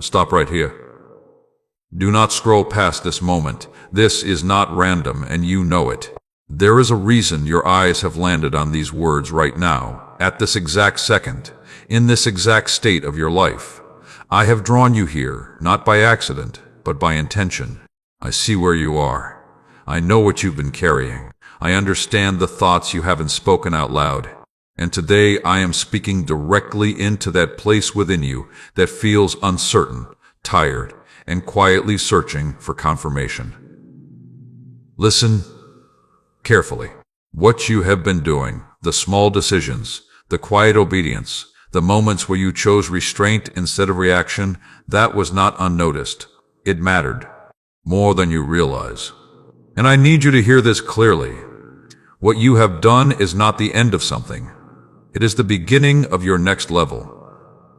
Stop right here. Do not scroll past this moment. This is not random, and you know it. There is a reason your eyes have landed on these words right now, at this exact second, in this exact state of your life. I have drawn you here, not by accident, but by intention. I see where you are. I know what you've been carrying. I understand the thoughts you haven't spoken out loud. And today I am speaking directly into that place within you that feels uncertain, tired, and quietly searching for confirmation. Listen carefully. What you have been doing, the small decisions, the quiet obedience, the moments where you chose restraint instead of reaction, that was not unnoticed. It mattered more than you realize. And I need you to hear this clearly. What you have done is not the end of something. It is the beginning of your next level.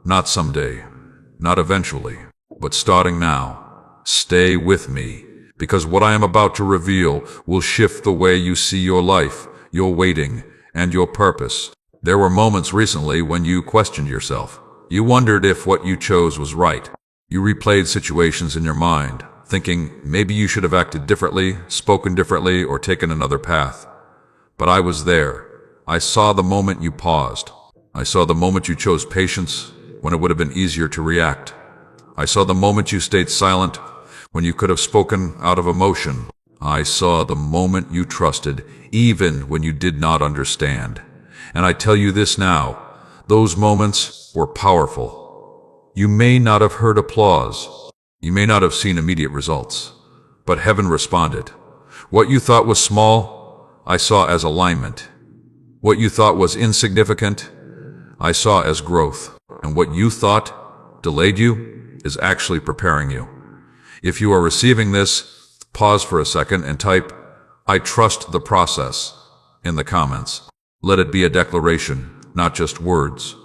Not someday, not eventually, but starting now. Stay with me, because what I am about to reveal will shift the way you see your life, your waiting, and your purpose. There were moments recently when you questioned yourself. You wondered if what you chose was right. You replayed situations in your mind, thinking maybe you should have acted differently, spoken differently, or taken another path. But I was there. I saw the moment you paused. I saw the moment you chose patience when it would have been easier to react. I saw the moment you stayed silent when you could have spoken out of emotion. I saw the moment you trusted even when you did not understand. And I tell you this now, those moments were powerful. You may not have heard applause. You may not have seen immediate results. But heaven responded. What you thought was small, I saw as alignment. What you thought was insignificant, I saw as growth. And what you thought delayed you is actually preparing you. If you are receiving this, pause for a second and type, "I trust the process," in the comments. Let it be a declaration, not just words.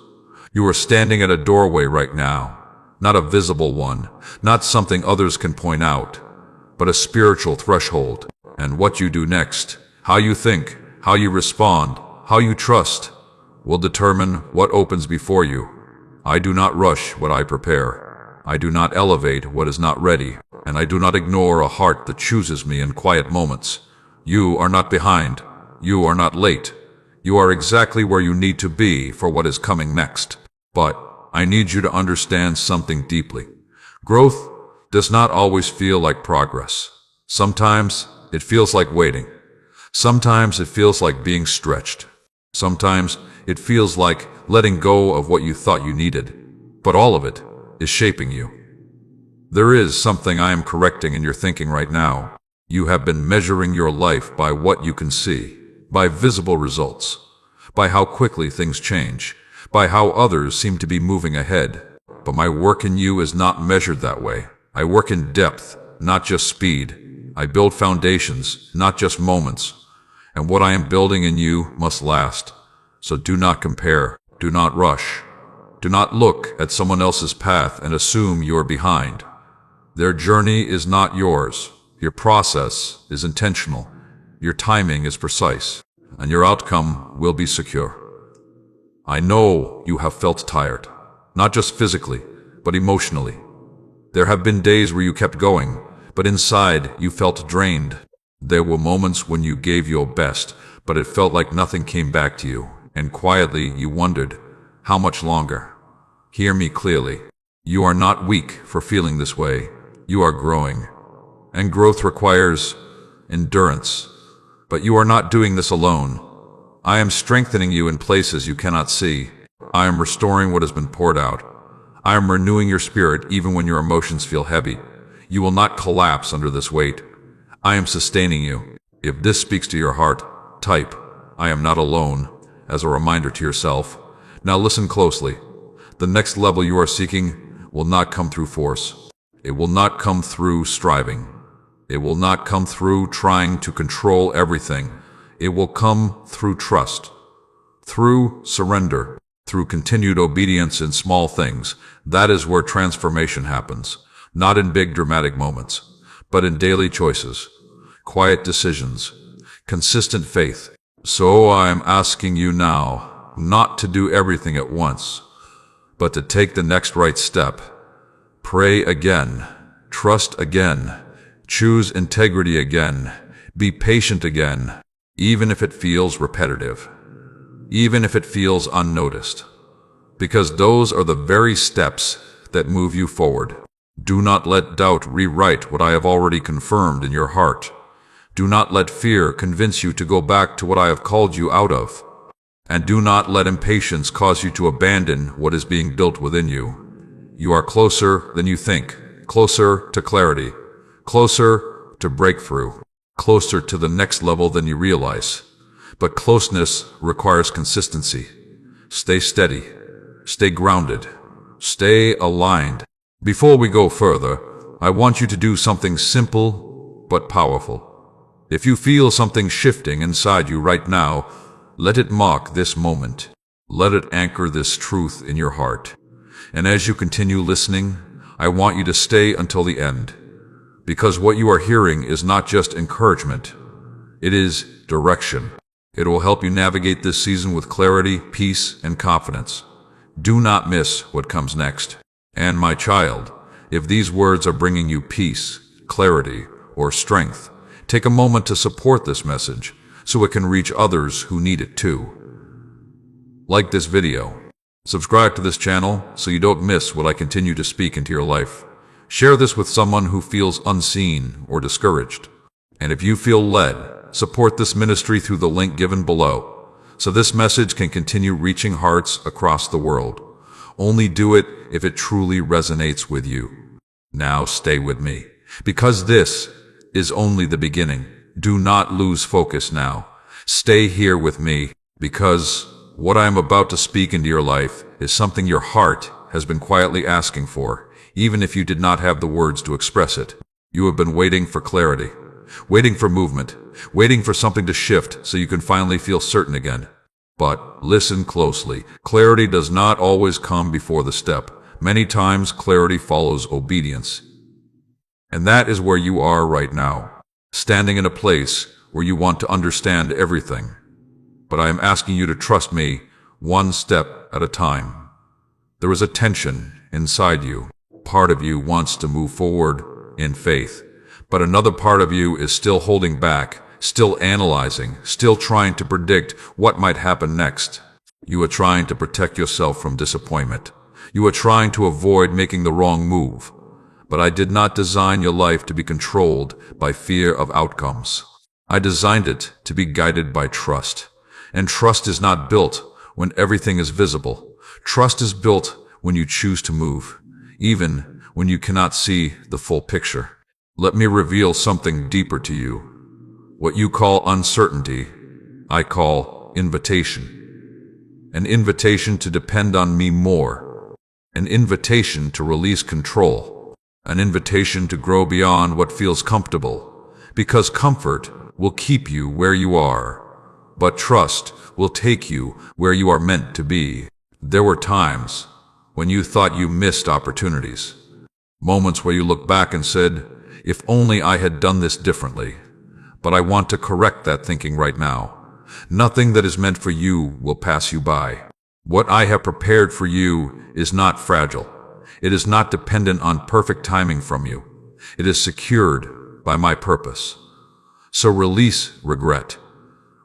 You are standing at a doorway right now, not a visible one, not something others can point out, but a spiritual threshold. And what you do next, how you think, how you respond, how you trust, will determine what opens before you. I do not rush what I prepare. I do not elevate what is not ready, and I do not ignore a heart that chooses me in quiet moments. You are not behind. You are not late. You are exactly where you need to be for what is coming next. But I need you to understand something deeply. Growth does not always feel like progress. Sometimes it feels like waiting. Sometimes it feels like being stretched. Sometimes it feels like letting go of what you thought you needed. But all of it is shaping you. There is something I am correcting in your thinking right now. You have been measuring your life by what you can see, by visible results, by how quickly things change, by how others seem to be moving ahead. But my work in you is not measured that way. I work in depth, not just speed. I build foundations, not just moments. And what I am building in you must last. So do not compare. Do not rush. Do not look at someone else's path and assume you are behind. Their journey is not yours. Your process is intentional. Your timing is precise. And your outcome will be secure. I know you have felt tired. Not just physically, but emotionally. There have been days where you kept going, but inside you felt drained. There were moments when you gave your best, but it felt like nothing came back to you, and quietly you wondered, how much longer? Hear me clearly. You are not weak for feeling this way. You are growing. And growth requires endurance. But you are not doing this alone. I am strengthening you in places you cannot see. I am restoring what has been poured out. I am renewing your spirit even when your emotions feel heavy. You will not collapse under this weight. I am sustaining you. If this speaks to your heart, type, "I am not alone," as a reminder to yourself. Now listen closely. The next level you are seeking will not come through force. It will not come through striving. It will not come through trying to control everything. It will come through trust, through surrender, through continued obedience in small things. That is where transformation happens, not in big dramatic moments, but in daily choices, quiet decisions, consistent faith. So I am asking you now not to do everything at once, but to take the next right step. Pray again. Trust again. Choose integrity again. Be patient again, even if it feels repetitive, even if it feels unnoticed, because those are the very steps that move you forward. Do not let doubt rewrite what I have already confirmed in your heart. Do not let fear convince you to go back to what I have called you out of. And do not let impatience cause you to abandon what is being built within you. You are closer than you think, closer to clarity, closer to breakthrough, closer to the next level than you realize. But closeness requires consistency. Stay steady, stay grounded, stay aligned. Before we go further, I want you to do something simple but powerful. If you feel something shifting inside you right now, let it mark this moment. Let it anchor this truth in your heart. And as you continue listening, I want you to stay until the end. Because what you are hearing is not just encouragement. It is direction. It will help you navigate this season with clarity, peace, and confidence. Do not miss what comes next. And my child, if these words are bringing you peace, clarity, or strength, take a moment to support this message so it can reach others who need it too. Like this video. Subscribe to this channel so you don't miss what I continue to speak into your life. Share this with someone who feels unseen or discouraged. And if you feel led, support this ministry through the link given below, so this message can continue reaching hearts across the world. Only do it if it truly resonates with you. Now stay with me, because this is only the beginning. Do not lose focus now. Stay here with me, because what I am about to speak into your life is something your heart has been quietly asking for, even if you did not have the words to express it. You have been waiting for clarity, waiting for movement, waiting for something to shift so you can finally feel certain again. But listen closely. Clarity does not always come before the step. Many times clarity follows obedience. And that is where you are right now, standing in a place where you want to understand everything. But I am asking you to trust me, one step at a time. There is a tension inside you. Part of you wants to move forward in faith, but another part of you is still holding back, still analyzing, still trying to predict what might happen next. You are trying to protect yourself from disappointment. You are trying to avoid making the wrong move. But I did not design your life to be controlled by fear of outcomes. I designed it to be guided by trust. And trust is not built when everything is visible. Trust is built when you choose to move, even when you cannot see the full picture. Let me reveal something deeper to you. What you call uncertainty, I call invitation. An invitation to depend on me more. An invitation to release control. An invitation to grow beyond what feels comfortable. Because comfort will keep you where you are, but trust will take you where you are meant to be. There were times when you thought you missed opportunities. Moments where you look back and said, if only I had done this differently. But I want to correct that thinking right now. Nothing that is meant for you will pass you by. What I have prepared for you is not fragile. It is not dependent on perfect timing from you. It is secured by my purpose. So release regret.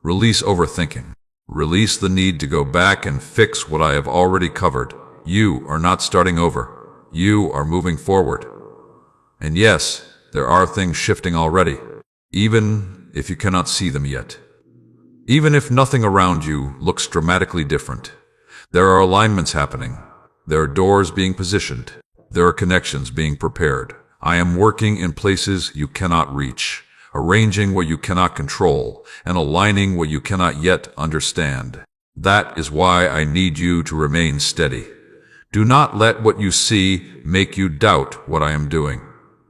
Release overthinking. Release the need to go back and fix what I have already covered. You are not starting over. You are moving forward. And yes, there are things shifting already, even if you cannot see them yet. Even if nothing around you looks dramatically different, there are alignments happening. There are doors being positioned. There are connections being prepared. I am working in places you cannot reach, arranging what you cannot control, and aligning what you cannot yet understand. That is why I need you to remain steady. Do not let what you see make you doubt what I am doing.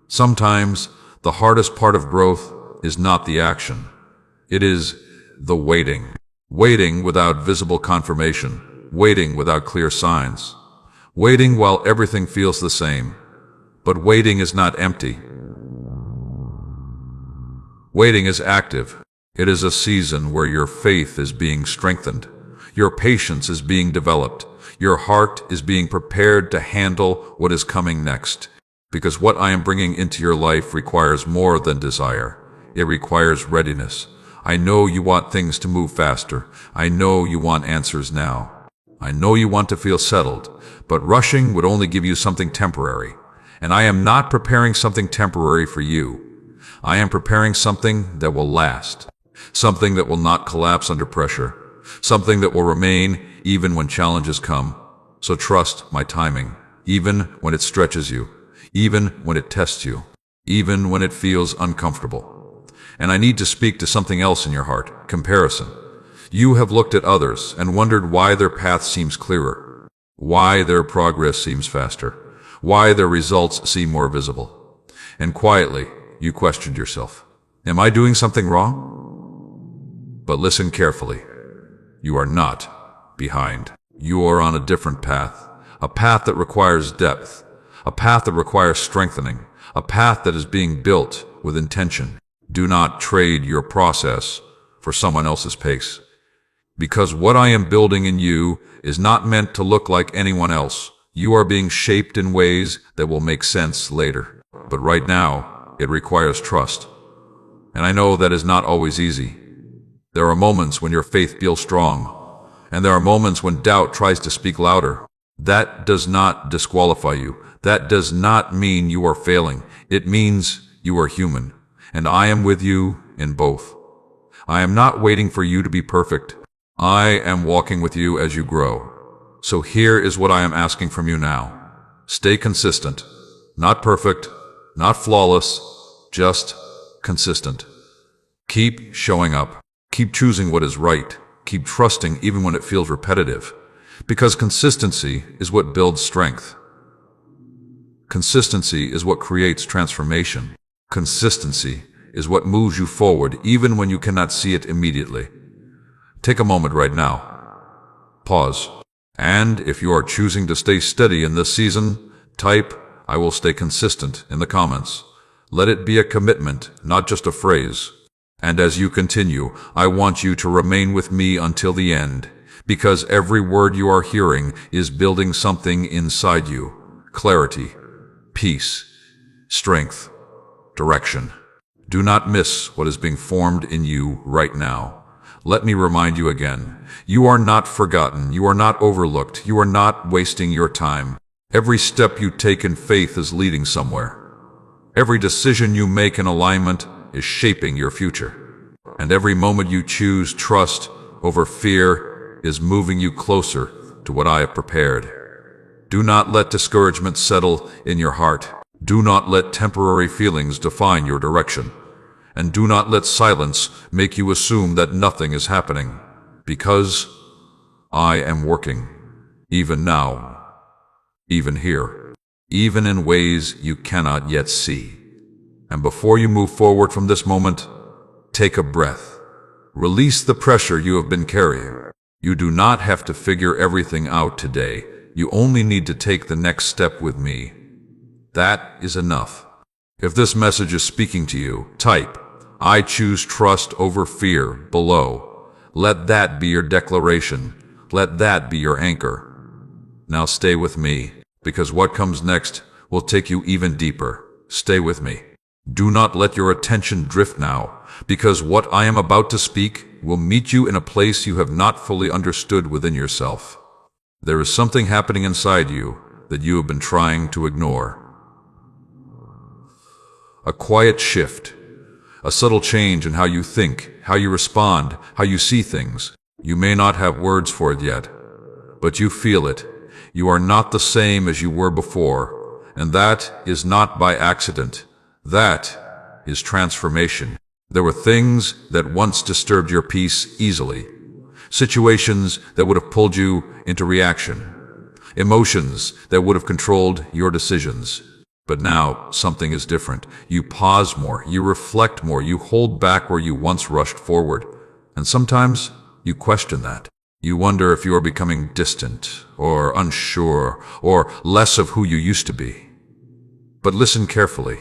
Sometimes the hardest part of growth is not the action. It is the waiting. Waiting without visible confirmation. Waiting without clear signs. Waiting while everything feels the same. But waiting is not empty. Waiting is active. It is a season where your faith is being strengthened. Your patience is being developed. Your heart is being prepared to handle what is coming next. Because what I am bringing into your life requires more than desire. It requires readiness. I know you want things to move faster. I know you want answers now. I know you want to feel settled, but rushing would only give you something temporary. And I am not preparing something temporary for you. I am preparing something that will last. Something that will not collapse under pressure. Something that will remain even when challenges come. So trust my timing, even when it stretches you, even when it tests you, even when it feels uncomfortable. And I need to speak to something else in your heart, comparison. You have looked at others and wondered why their path seems clearer, why their progress seems faster, why their results seem more visible. And quietly, you questioned yourself. Am I doing something wrong? But listen carefully. You are not behind. You are on a different path, a path that requires depth, a path that requires strengthening, a path that is being built with intention. Do not trade your process for someone else's pace. Because what I am building in you is not meant to look like anyone else. You are being shaped in ways that will make sense later. But right now, it requires trust. And I know that is not always easy. There are moments when your faith feels strong, and there are moments when doubt tries to speak louder. That does not disqualify you. That does not mean you are failing. It means you are human, and I am with you in both. I am not waiting for you to be perfect. I am walking with you as you grow. So here is what I am asking from you now. Stay consistent. Not perfect, not flawless, just consistent. Keep showing up. Keep choosing what is right. Keep trusting even when it feels repetitive. Because consistency is what builds strength. Consistency is what creates transformation. Consistency is what moves you forward even when you cannot see it immediately. Take a moment right now. Pause. And if you are choosing to stay steady in this season, type, "I will stay consistent" in the comments. Let it be a commitment, not just a phrase. And as you continue, I want you to remain with me until the end, because every word you are hearing is building something inside you. Clarity, peace, strength, direction. Do not miss what is being formed in you right now. Let me remind you again, you are not forgotten, you are not overlooked, you are not wasting your time. Every step you take in faith is leading somewhere. Every decision you make in alignment is shaping your future. And every moment you choose trust over fear is moving you closer to what I have prepared. Do not let discouragement settle in your heart. Do not let temporary feelings define your direction. And do not let silence make you assume that nothing is happening. Because I am working, even now, even here, even in ways you cannot yet see. And before you move forward from this moment, take a breath. Release the pressure you have been carrying. You do not have to figure everything out today. You only need to take the next step with me. That is enough. If this message is speaking to you, type, "I choose trust over fear" below. Let that be your declaration. Let that be your anchor. Now stay with me, because what comes next will take you even deeper. Stay with me. Do not let your attention drift now, because what I am about to speak will meet you in a place you have not fully understood within yourself. There is something happening inside you that you have been trying to ignore. A quiet shift, a subtle change in how you think, how you respond, how you see things. You may not have words for it yet, but you feel it. You are not the same as you were before, and that is not by accident. That is transformation. There were things that once disturbed your peace easily, situations that would have pulled you into reaction, emotions that would have controlled your decisions. But now something is different. You pause more, you reflect more, you hold back where you once rushed forward. And sometimes you question that. You wonder if you are becoming distant or unsure or less of who you used to be. But listen carefully.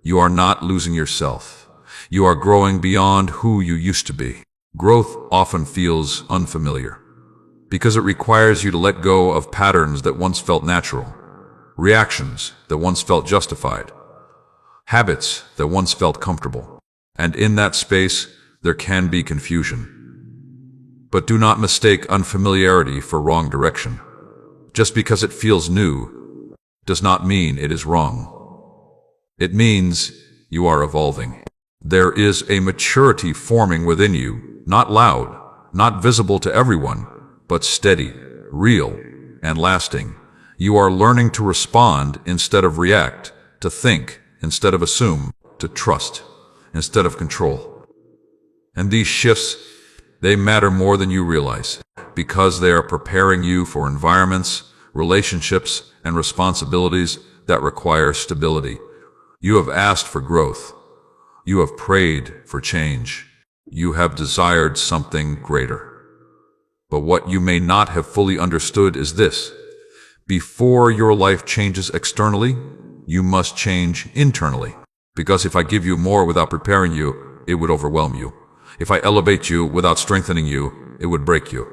You are not losing yourself. You are growing beyond who you used to be. Growth often feels unfamiliar because it requires you to let go of patterns that once felt natural. reactions that once felt justified, habits that once felt comfortable. And in that space, there can be confusion. But do not mistake unfamiliarity for wrong direction. Just because it feels new does not mean it is wrong. It means you are evolving. There is a maturity forming within you, not loud, not visible to everyone, but steady, real, and lasting. You are learning to respond instead of react, to think instead of assume, to trust instead of control. And these shifts, they matter more than you realize, because they are preparing you for environments, relationships, and responsibilities that require stability. You have asked for growth. You have prayed for change. You have desired something greater. But what you may not have fully understood is this: before your life changes externally, you must change internally. Because if I give you more without preparing you, it would overwhelm you. If I elevate you without strengthening you, it would break you.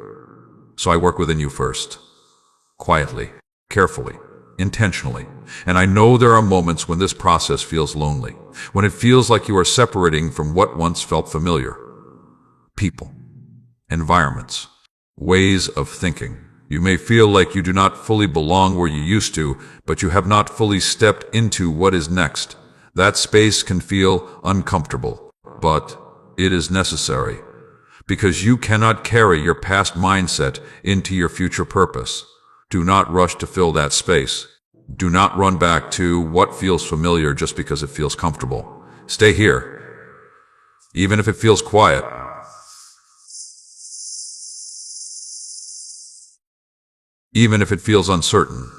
So I work within you first. Quietly, carefully, intentionally. And I know there are moments when this process feels lonely, when it feels like you are separating from what once felt familiar. People, environments, ways of thinking. You may feel like you do not fully belong where you used to, but you have not fully stepped into what is next. That space can feel uncomfortable, but it is necessary, because you cannot carry your past mindset into your future purpose. Do not rush to fill that space. Do not run back to what feels familiar just because it feels comfortable. Stay here, even if it feels quiet. Even if it feels uncertain,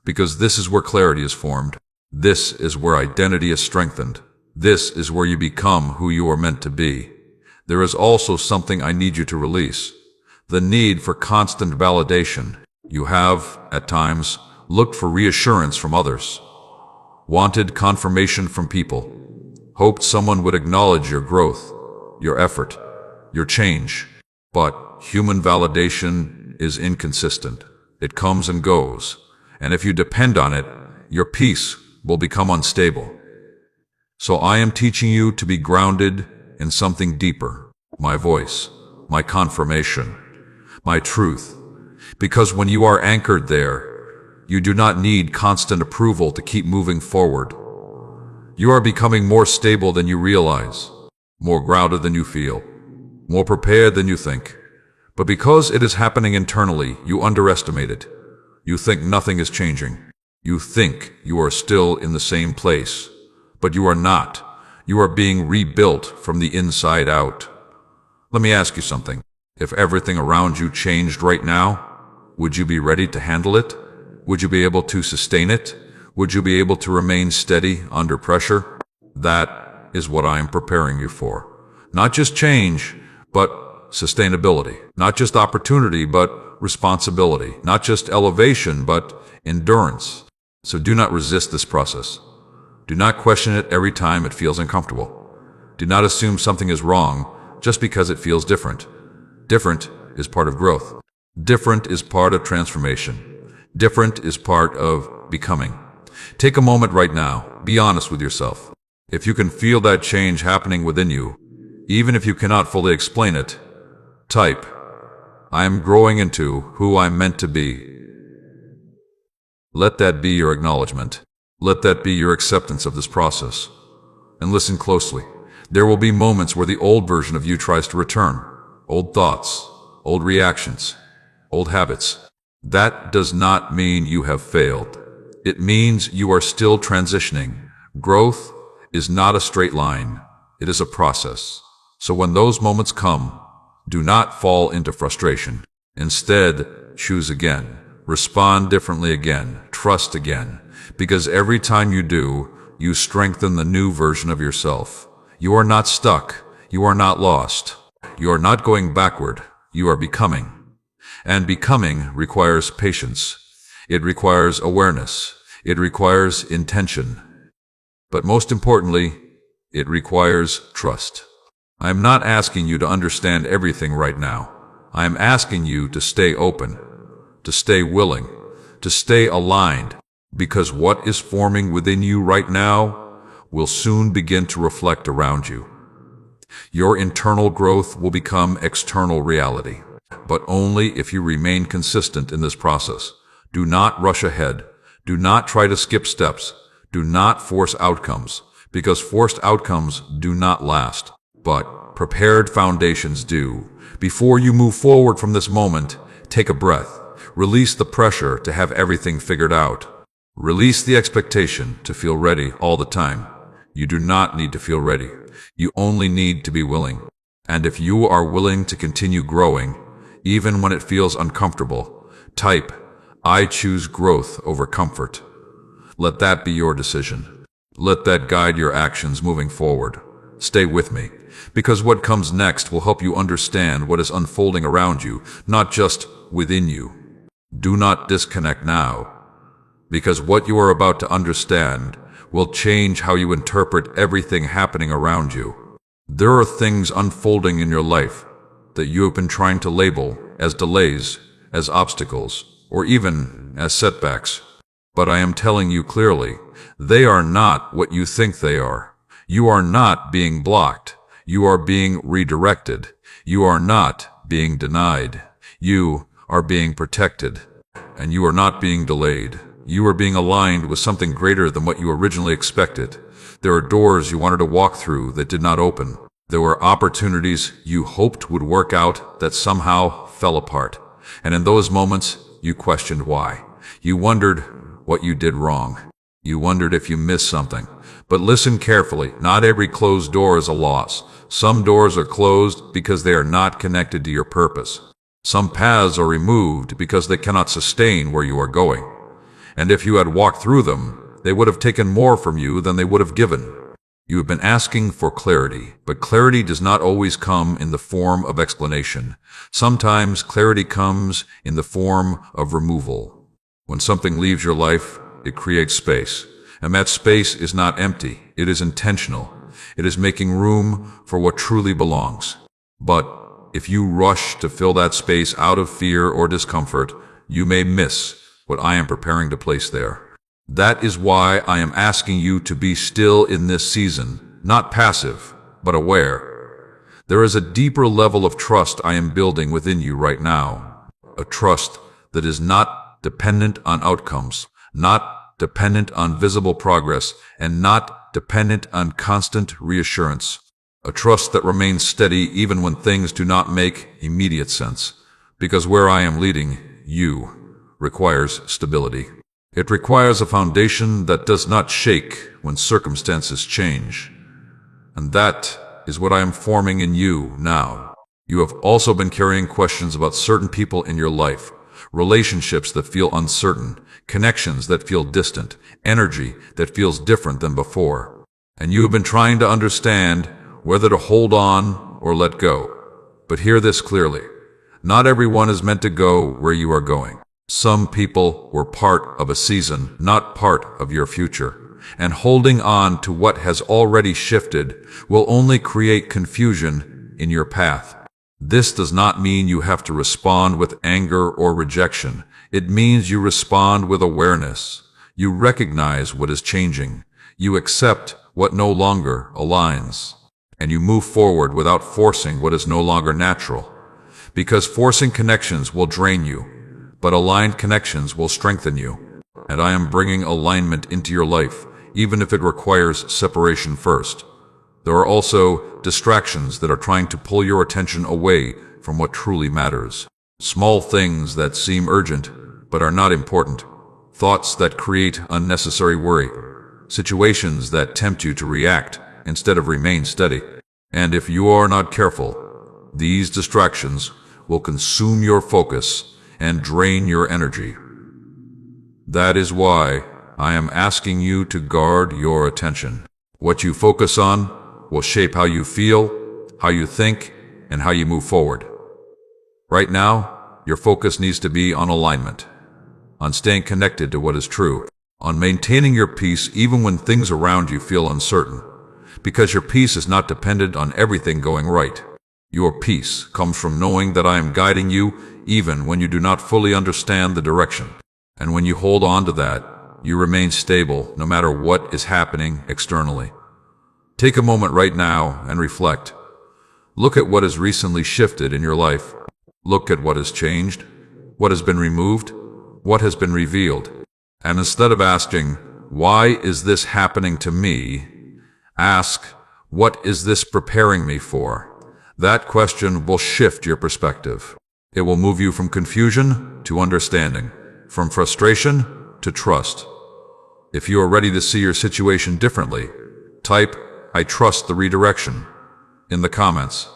because this is where clarity is formed. This is where identity is strengthened. This is where you become who you are meant to be. There is also something I need you to release: the need for constant validation. You have, at times, looked for reassurance from others, wanted confirmation from people, hoped someone would acknowledge your growth, your effort, your change. But human validation is inconsistent. It comes and goes, and if you depend on it, your peace will become unstable. So I am teaching you to be grounded in something deeper: my voice, my confirmation, my truth. Because when you are anchored there, you do not need constant approval to keep moving forward. You are becoming more stable than you realize, more grounded than you feel, more prepared than you think. But because it is happening internally, you underestimate it. You think nothing is changing. You think you are still in the same place. But you are not. You are being rebuilt from the inside out. Let me ask you something. If everything around you changed right now, would you be ready to handle it? Would you be able to sustain it? Would you be able to remain steady under pressure? That is what I am preparing you for. Not just change, but sustainability. Not just opportunity, but responsibility. Not just elevation, but endurance. So do not resist this process. Do not question it every time it feels uncomfortable. Do not assume something is wrong just because it feels different. Different is part of growth. Different is part of transformation. Different is part of becoming. Take a moment right now. Be honest with yourself. If you can feel that change happening within you, even if you cannot fully explain it, type, "I am growing into who I'm meant to be." Let that be your acknowledgement. Let that be your acceptance of this process. And listen closely. There will be moments where the old version of you tries to return. Old thoughts, old reactions, old habits. That does not mean you have failed. It means you are still transitioning. Growth is not a straight line. It is a process. So when those moments come, do not fall into frustration. Instead, choose again. Respond differently again. Trust again. Because every time you do, you strengthen the new version of yourself. You are not stuck. You are not lost. You are not going backward. You are becoming. And becoming requires patience. It requires awareness. It requires intention. But most importantly, it requires trust. I am not asking you to understand everything right now. I am asking you to stay open, to stay willing, to stay aligned. because what is forming within you right now will soon begin to reflect around you. Your internal growth will become external reality, but only if you remain consistent in this process. Do not rush ahead. Do not try to skip steps. Do not force outcomes, because forced outcomes do not last, but prepared foundations do. Before you move forward from this moment, take a breath. Release the pressure to have everything figured out. Release the expectation to feel ready all the time. You do not need to feel ready. You only need to be willing. And if you are willing to continue growing, even when it feels uncomfortable, type, "I choose growth over comfort." Let that be your decision. Let that guide your actions moving forward. Stay with me, because what comes next will help you understand what is unfolding around you, not just within you. Do not disconnect now, because what you are about to understand will change how you interpret everything happening around you. There are things unfolding in your life that you have been trying to label as delays, as obstacles, or even as setbacks. But I am telling you clearly, they are not what you think they are. You are not being blocked. You are being redirected. You are not being denied. You are being protected. And you are not being delayed. You are being aligned with something greater than what you originally expected. There are doors you wanted to walk through that did not open. There were opportunities you hoped would work out that somehow fell apart. And in those moments, you questioned why. You wondered what you did wrong. You wondered if you missed something. But listen carefully. Not every closed door is a loss. Some doors are closed because they are not connected to your purpose. Some paths are removed because they cannot sustain where you are going. And if you had walked through them, they would have taken more from you than they would have given. You have been asking for clarity, but clarity does not always come in the form of explanation. Sometimes clarity comes in the form of removal. When something leaves your life, it creates space. And that space is not empty. It is intentional. It is making room for what truly belongs. But if you rush to fill that space out of fear or discomfort, you may miss what I am preparing to place there. That is why I am asking you to be still in this season, not passive, but aware. There is a deeper level of trust I am building within you right now. A trust that is not dependent on outcomes, not dependent on visible progress, and not dependent on constant reassurance. A trust that remains steady even when things do not make immediate sense. Because where I am leading you requires stability. It requires a foundation that does not shake when circumstances change. And that is what I am forming in you now. You have also been carrying questions about certain people in your life, relationships that feel uncertain, connections that feel distant, energy that feels different than before. And you have been trying to understand whether to hold on or let go. But hear this clearly. Not everyone is meant to go where you are going. Some people were part of a season, not part of your future. And holding on to what has already shifted will only create confusion in your path. This does not mean you have to respond with anger or rejection. It means you respond with awareness. You recognize what is changing. You accept what no longer aligns. And you move forward without forcing what is no longer natural. Because forcing connections will drain you, but aligned connections will strengthen you. And I am bringing alignment into your life, even if it requires separation first. There are also distractions that are trying to pull your attention away from what truly matters. Small things that seem urgent, but are not important. Thoughts that create unnecessary worry. Situations that tempt you to react instead of remain steady. And if you are not careful, these distractions will consume your focus and drain your energy. That is why I am asking you to guard your attention. What you focus on will shape how you feel, how you think, and how you move forward. Right now, your focus needs to be on alignment, on staying connected to what is true, on maintaining your peace even when things around you feel uncertain, because your peace is not dependent on everything going right. Your peace comes from knowing that I am guiding you even when you do not fully understand the direction. And when you hold on to that, you remain stable no matter what is happening externally. Take a moment right now and reflect. Look at what has recently shifted in your life. Look at what has changed, what has been removed, what has been revealed. And instead of asking, "Why is this happening to me?" ask, "What is this preparing me for?" That question will shift your perspective. It will move you from confusion to understanding, from frustration to trust. If you are ready to see your situation differently, type, "I trust the redirection," in the comments.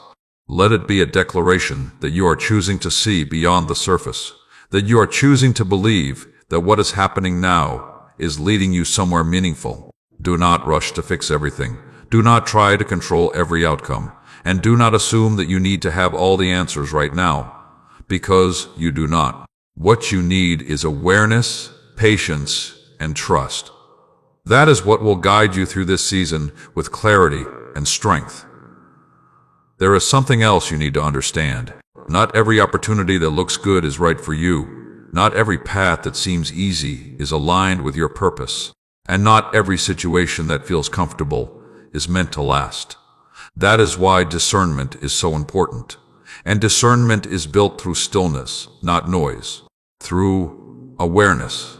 Let it be a declaration that you are choosing to see beyond the surface, that you are choosing to believe that what is happening now is leading you somewhere meaningful. Do not rush to fix everything. Do not try to control every outcome. And do not assume that you need to have all the answers right now, because you do not. What you need is awareness, patience, and trust. That is what will guide you through this season with clarity and strength. There is something else you need to understand. Not every opportunity that looks good is right for you. Not every path that seems easy is aligned with your purpose. And not every situation that feels comfortable is meant to last. That is why discernment is so important. And discernment is built through stillness, not noise. Through awareness,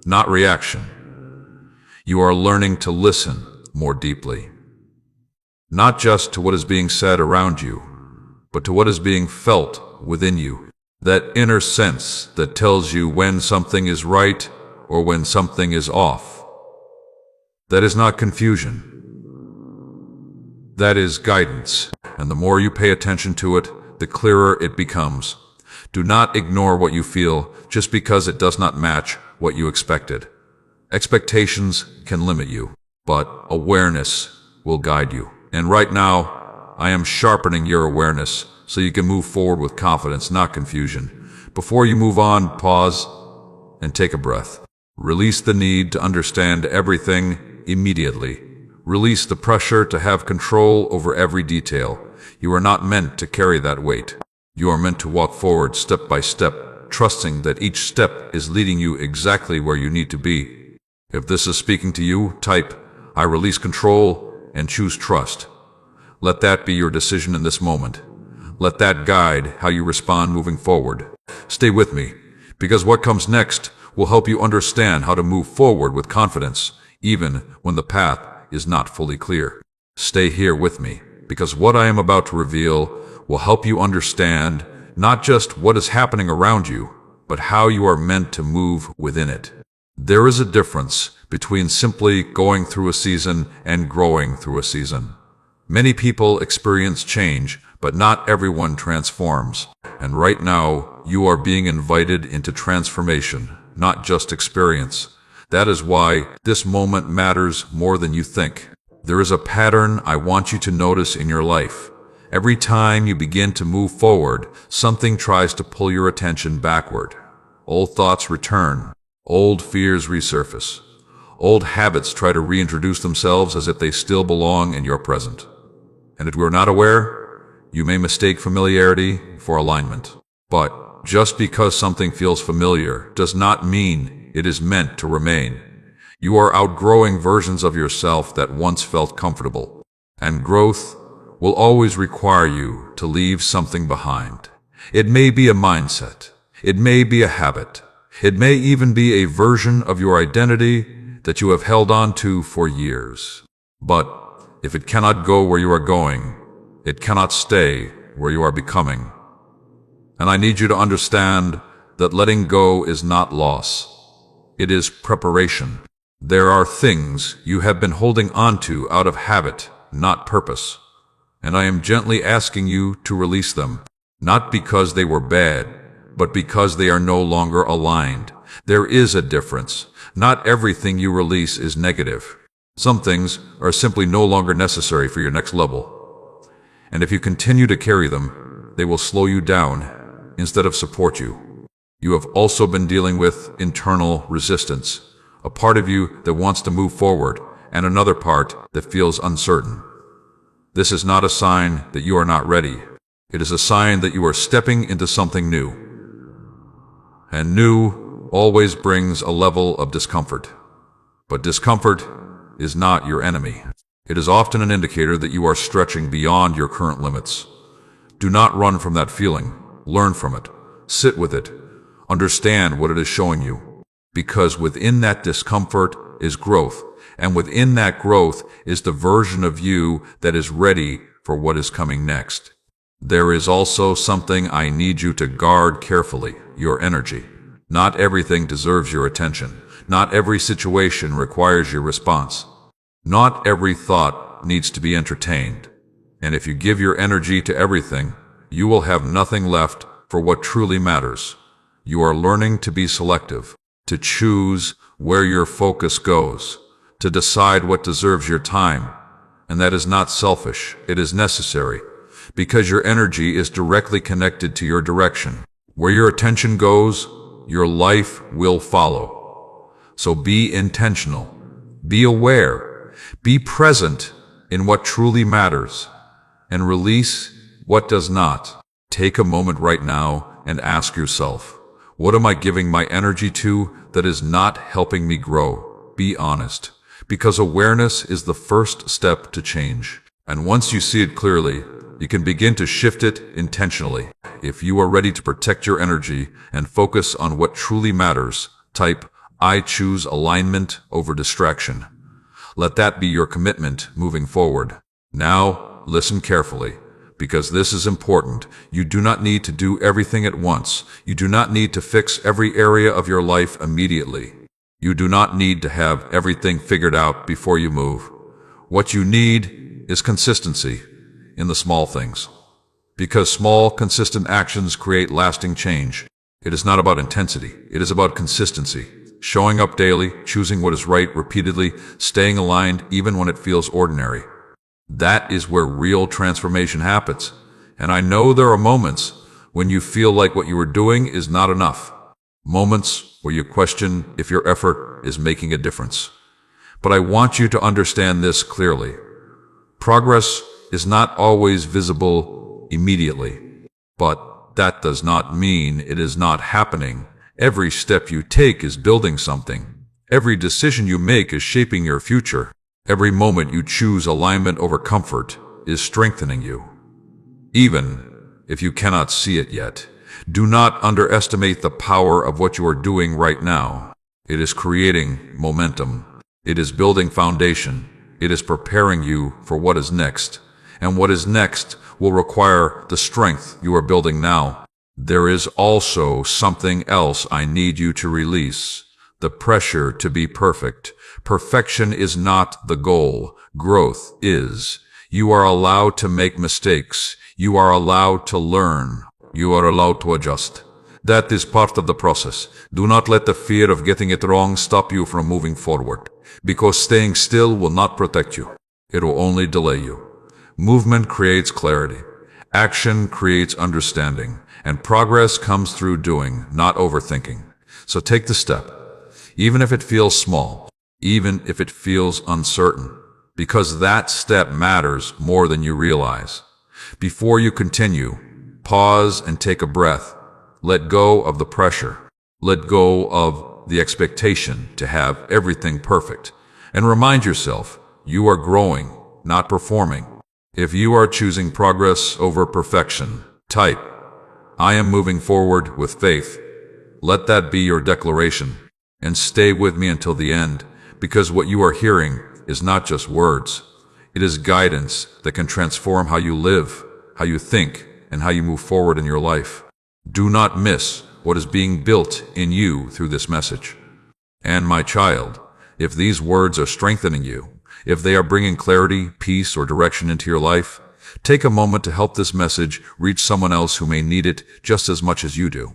not reaction. You are learning to listen more deeply. Not just to what is being said around you, but to what is being felt within you. That inner sense that tells you when something is right or when something is off. That is not confusion. That is guidance, and the more you pay attention to it, the clearer it becomes. Do not ignore what you feel just because it does not match what you expected. Expectations can limit you, but awareness will guide you. And right now, I am sharpening your awareness so you can move forward with confidence, not confusion. Before you move on, pause and take a breath. Release the need to understand everything immediately. Release the pressure to have control over every detail. You are not meant to carry that weight. You are meant to walk forward step by step, trusting that each step is leading you exactly where you need to be. If this is speaking to you, type, "I release control and choose trust." Let that be your decision in this moment. Let that guide how you respond moving forward. Stay with me, because what comes next will help you understand how to move forward with confidence, even when the path is not fully clear. Stay here with me, because what I am about to reveal will help you understand not just what is happening around you, but how you are meant to move within it. There is a difference between simply going through a season and growing through a season. Many people experience change, but not everyone transforms. And right now, you are being invited into transformation, not just experience. That is why this moment matters more than you think. There is a pattern I want you to notice in your life. Every time you begin to move forward, something tries to pull your attention backward. Old thoughts return. Old fears resurface. Old habits try to reintroduce themselves as if they still belong in your present. And if you are not aware, you may mistake familiarity for alignment. But just because something feels familiar does not mean it is meant to remain. You are outgrowing versions of yourself that once felt comfortable. And growth will always require you to leave something behind. It may be a mindset. It may be a habit. It may even be a version of your identity that you have held on to for years. But if it cannot go where you are going, it cannot stay where you are becoming. And I need you to understand that letting go is not loss. It is preparation. There are things you have been holding onto out of habit, not purpose. And I am gently asking you to release them, not because they were bad, but because they are no longer aligned. There is a difference. Not everything you release is negative. Some things are simply no longer necessary for your next level. And if you continue to carry them, they will slow you down instead of support you. You have also been dealing with internal resistance, a part of you that wants to move forward and another part that feels uncertain. This is not a sign that you are not ready. It is a sign that you are stepping into something new. And new always brings a level of discomfort. But discomfort is not your enemy. It is often an indicator that you are stretching beyond your current limits. Do not run from that feeling. Learn from it. Sit with it. Understand what it is showing you. Because within that discomfort is growth, and within that growth is the version of you that is ready for what is coming next. There is also something I need you to guard carefully: your energy. Not everything deserves your attention. Not every situation requires your response. Not every thought needs to be entertained. And if you give your energy to everything, you will have nothing left for what truly matters. You are learning to be selective, to choose where your focus goes, to decide what deserves your time. And that is not selfish, it is necessary, because your energy is directly connected to your direction. Where your attention goes, your life will follow. So be intentional, be aware, be present in what truly matters, and release what does not. Take a moment right now and ask yourself, what am I giving my energy to that is not helping me grow? Be honest, because awareness is the first step to change. And once you see it clearly, you can begin to shift it intentionally. If you are ready to protect your energy and focus on what truly matters, type, I choose alignment over distraction. Let that be your commitment moving forward. Now, listen carefully, because this is important. You do not need to do everything at once. You do not need to fix every area of your life immediately. You do not need to have everything figured out before you move. What you need is consistency in the small things. Because small, consistent actions create lasting change. It is not about intensity. It is about consistency. Showing up daily, choosing what is right repeatedly, staying aligned even when it feels ordinary. That is where real transformation happens. And I know there are moments when you feel like what you are doing is not enough. Moments where you question if your effort is making a difference. But I want you to understand this clearly. Progress is not always visible immediately, but that does not mean it is not happening. Every step you take is building something. Every decision you make is shaping your future. Every moment you choose alignment over comfort is strengthening you. Even if you cannot see it yet, do not underestimate the power of what you are doing right now. It is creating momentum. It is building foundation. It is preparing you for what is next. And what is next will require the strength you are building now. There is also something else I need you to release: the pressure to be perfect. Perfection is not the goal. Growth is. You are allowed to make mistakes. You are allowed to learn. You are allowed to adjust. That is part of the process. Do not let the fear of getting it wrong stop you from moving forward, because staying still will not protect you. It will only delay you. Movement creates clarity. Action creates understanding. And progress comes through doing, not overthinking. So take the step, even if it feels small, even if it feels uncertain, because that step matters more than you realize. Before you continue, pause and take a breath. Let go of the pressure. Let go of the expectation to have everything perfect. And remind yourself, you are growing, not performing. If you are choosing progress over perfection, type, I am moving forward with faith. Let that be your declaration. And stay with me until the end, because what you are hearing is not just words. It is guidance that can transform how you live, how you think, and how you move forward in your life. Do not miss what is being built in you through this message. And my child, if these words are strengthening you, if they are bringing clarity, peace, or direction into your life, take a moment to help this message reach someone else who may need it just as much as you do.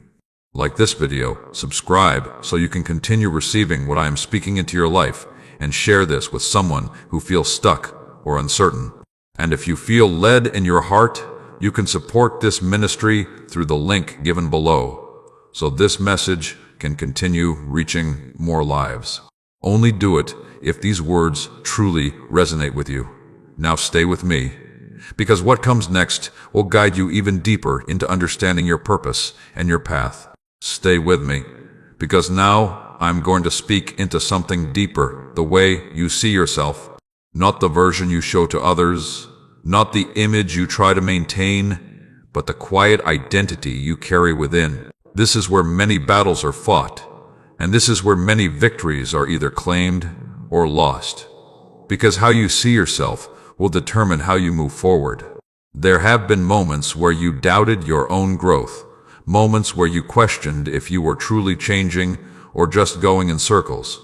Like this video, subscribe so you can continue receiving what I am speaking into your life, and share this with someone who feels stuck or uncertain. And if you feel led in your heart, you can support this ministry through the link given below, so this message can continue reaching more lives. Only do it if these words truly resonate with you. Now stay with me, because what comes next will guide you even deeper into understanding your purpose and your path. Stay with me, because now I'm going to speak into something deeper, the way you see yourself, not the version you show to others, not the image you try to maintain, but the quiet identity you carry within. This is where many battles are fought, and this is where many victories are either claimed or lost. Because how you see yourself will determine how you move forward. There have been moments where you doubted your own growth, moments where you questioned if you were truly changing or just going in circles.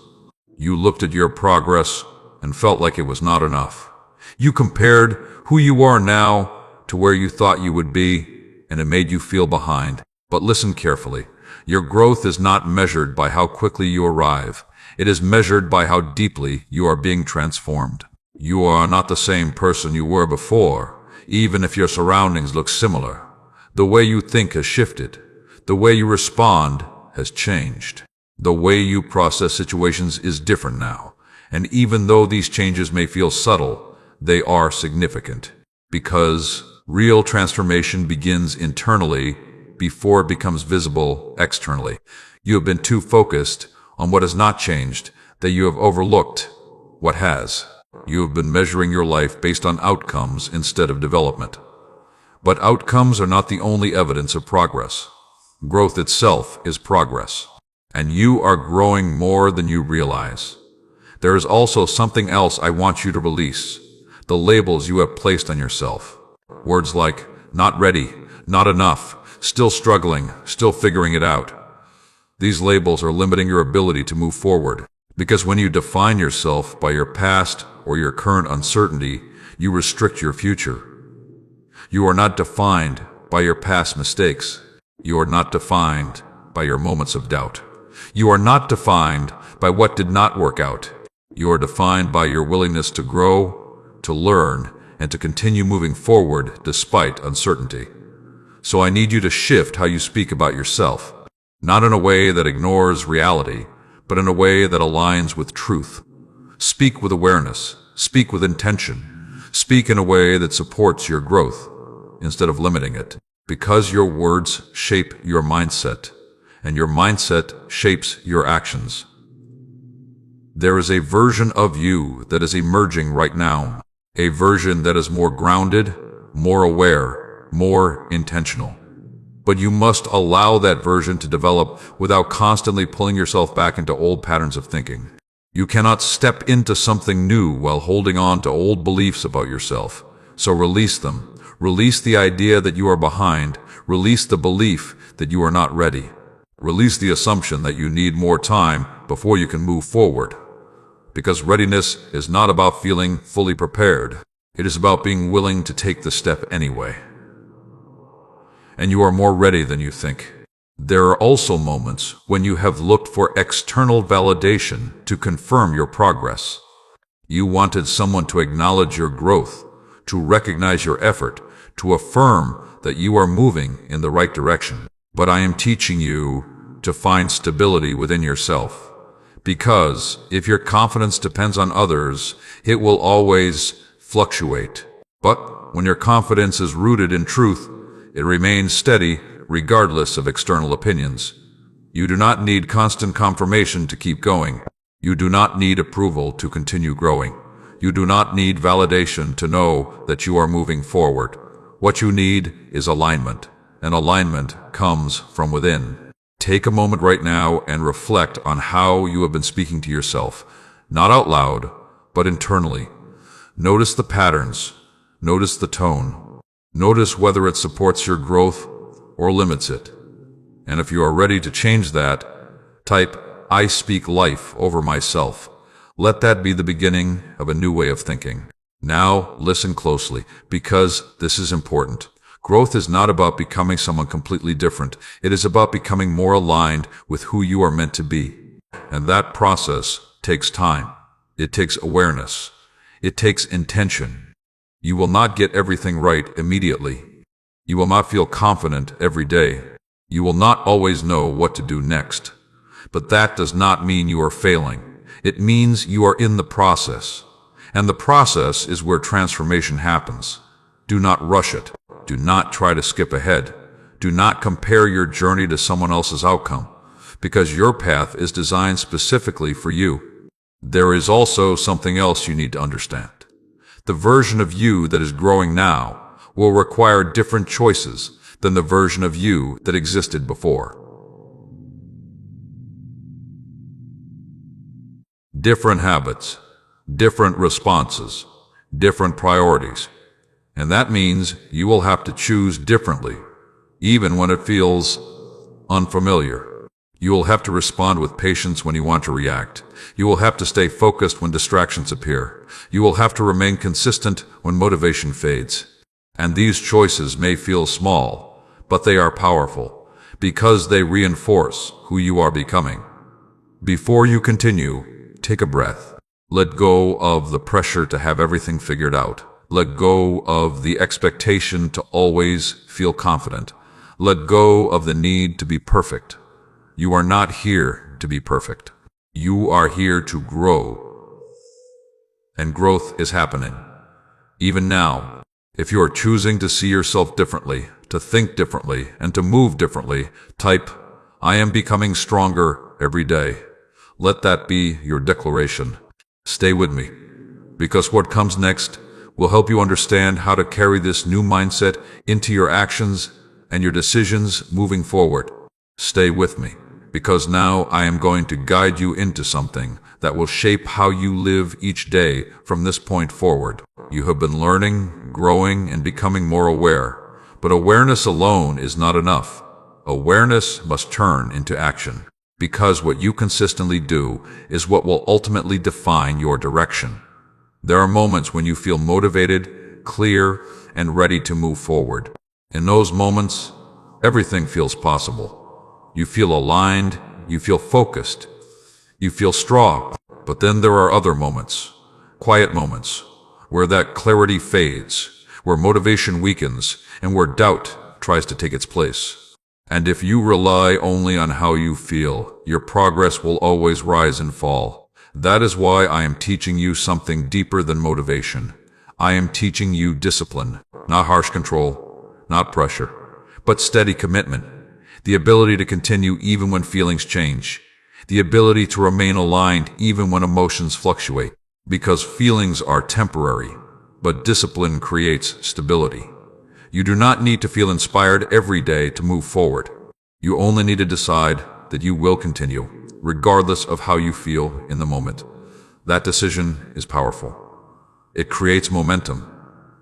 You looked at your progress and felt like it was not enough. You compared who you are now to where you thought you would be, and it made you feel behind. But listen carefully. Your growth is not measured by how quickly you arrive. It is measured by how deeply you are being transformed. You are not the same person you were before, even if your surroundings look similar. The way you think has shifted. The way you respond has changed. The way you process situations is different now. And even though these changes may feel subtle, they are significant. Because real transformation begins internally before it becomes visible externally. You have been too focused on what has not changed that you have overlooked what has. You have been measuring your life based on outcomes instead of development. But outcomes are not the only evidence of progress. Growth itself is progress. And you are growing more than you realize. There is also something else I want you to release. The labels you have placed on yourself. Words like, not ready, not enough, still struggling, still figuring it out. These labels are limiting your ability to move forward. Because when you define yourself by your past or your current uncertainty, you restrict your future. You are not defined by your past mistakes. You are not defined by your moments of doubt. You are not defined by what did not work out. You are defined by your willingness to grow, to learn, and to continue moving forward despite uncertainty. So I need you to shift how you speak about yourself, not in a way that ignores reality, but in a way that aligns with truth. Speak with awareness. Speak with intention. Speak in a way that supports your growth instead of limiting it. Because your words shape your mindset, and your mindset shapes your actions. There is a version of you that is emerging right now, a version that is more grounded, more aware, more intentional. But you must allow that version to develop without constantly pulling yourself back into old patterns of thinking. You cannot step into something new while holding on to old beliefs about yourself. So release them. Release the idea that you are behind. Release the belief that you are not ready. Release the assumption that you need more time before you can move forward. Because readiness is not about feeling fully prepared. It is about being willing to take the step anyway. And you are more ready than you think. There are also moments when you have looked for external validation to confirm your progress. You wanted someone to acknowledge your growth, to recognize your effort, to affirm that you are moving in the right direction. But I am teaching you to find stability within yourself. Because if your confidence depends on others, it will always fluctuate. But when your confidence is rooted in truth, it remains steady regardless of external opinions. You do not need constant confirmation to keep going. You do not need approval to continue growing. You do not need validation to know that you are moving forward. What you need is alignment, and alignment comes from within. Take a moment right now and reflect on how you have been speaking to yourself, not out loud, but internally. Notice the patterns. Notice the tone. Notice whether it supports your growth or limits it. And if you are ready to change that, type, I speak life over myself. Let that be the beginning of a new way of thinking. Now, listen closely, because this is important. Growth is not about becoming someone completely different. It is about becoming more aligned with who you are meant to be. And that process takes time. It takes awareness. It takes intention. You will not get everything right immediately. You will not feel confident every day. You will not always know what to do next. But that does not mean you are failing. It means you are in the process. And the process is where transformation happens. Do not rush it. Do not try to skip ahead. Do not compare your journey to someone else's outcome. because your path is designed specifically for you. There is also something else you need to understand. The version of you that is growing now will require different choices than the version of you that existed before. Different habits, different responses, different priorities. And that means you will have to choose differently, even when it feels unfamiliar. You will have to respond with patience when you want to react. You will have to stay focused when distractions appear. You will have to remain consistent when motivation fades. And these choices may feel small, but they are powerful because they reinforce who you are becoming. Before you continue, take a breath. Let go of the pressure to have everything figured out. Let go of the expectation to always feel confident. Let go of the need to be perfect. You are not here to be perfect. You are here to grow. And growth is happening. Even now, if you are choosing to see yourself differently, to think differently, and to move differently, type, "I am becoming stronger every day." Let that be your declaration. Stay with me, because what comes next will help you understand how to carry this new mindset into your actions and your decisions moving forward. Stay with me, because now I am going to guide you into something that will shape how you live each day from this point forward. You have been learning, growing, and becoming more aware, but awareness alone is not enough. Awareness must turn into action, because what you consistently do is what will ultimately define your direction. There are moments when you feel motivated, clear, and ready to move forward. In those moments, everything feels possible. You feel aligned, you feel focused, you feel strong. But then there are other moments, quiet moments, where that clarity fades, where motivation weakens, and where doubt tries to take its place. And if you rely only on how you feel, your progress will always rise and fall. That is why I am teaching you something deeper than motivation. I am teaching you discipline, not harsh control, not pressure, but steady commitment. The ability to continue even when feelings change. The ability to remain aligned even when emotions fluctuate. Because feelings are temporary, but discipline creates stability. You do not need to feel inspired every day to move forward. You only need to decide that you will continue, regardless of how you feel in the moment. That decision is powerful. It creates momentum,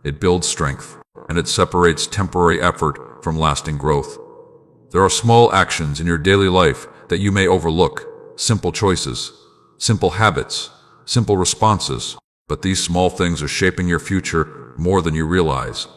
it builds strength, and it separates temporary effort from lasting growth. There are small actions in your daily life that you may overlook, simple choices, simple habits, simple responses, but these small things are shaping your future more than you realize.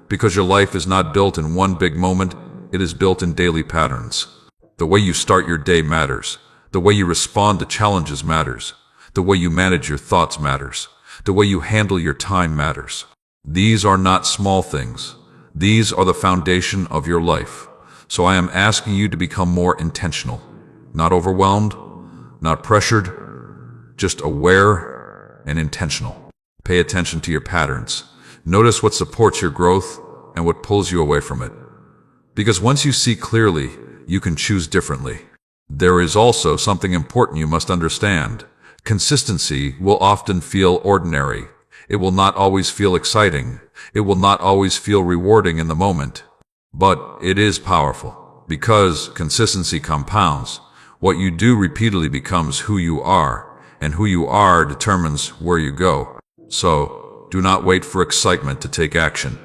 Because your life is not built in one big moment, it is built in daily patterns. The way you start your day matters. The way you respond to challenges matters. The way you manage your thoughts matters. The way you handle your time matters. These are not small things. These are the foundation of your life. So I am asking you to become more intentional. Not overwhelmed, not pressured, just aware and intentional. Pay attention to your patterns. Notice what supports your growth and what pulls you away from it. Because once you see clearly, you can choose differently. There is also something important you must understand. Consistency will often feel ordinary. It will not always feel exciting. It will not always feel rewarding in the moment. But it is powerful, because consistency compounds. What you do repeatedly becomes who you are, and who you are determines where you go. So, do not wait for excitement to take action.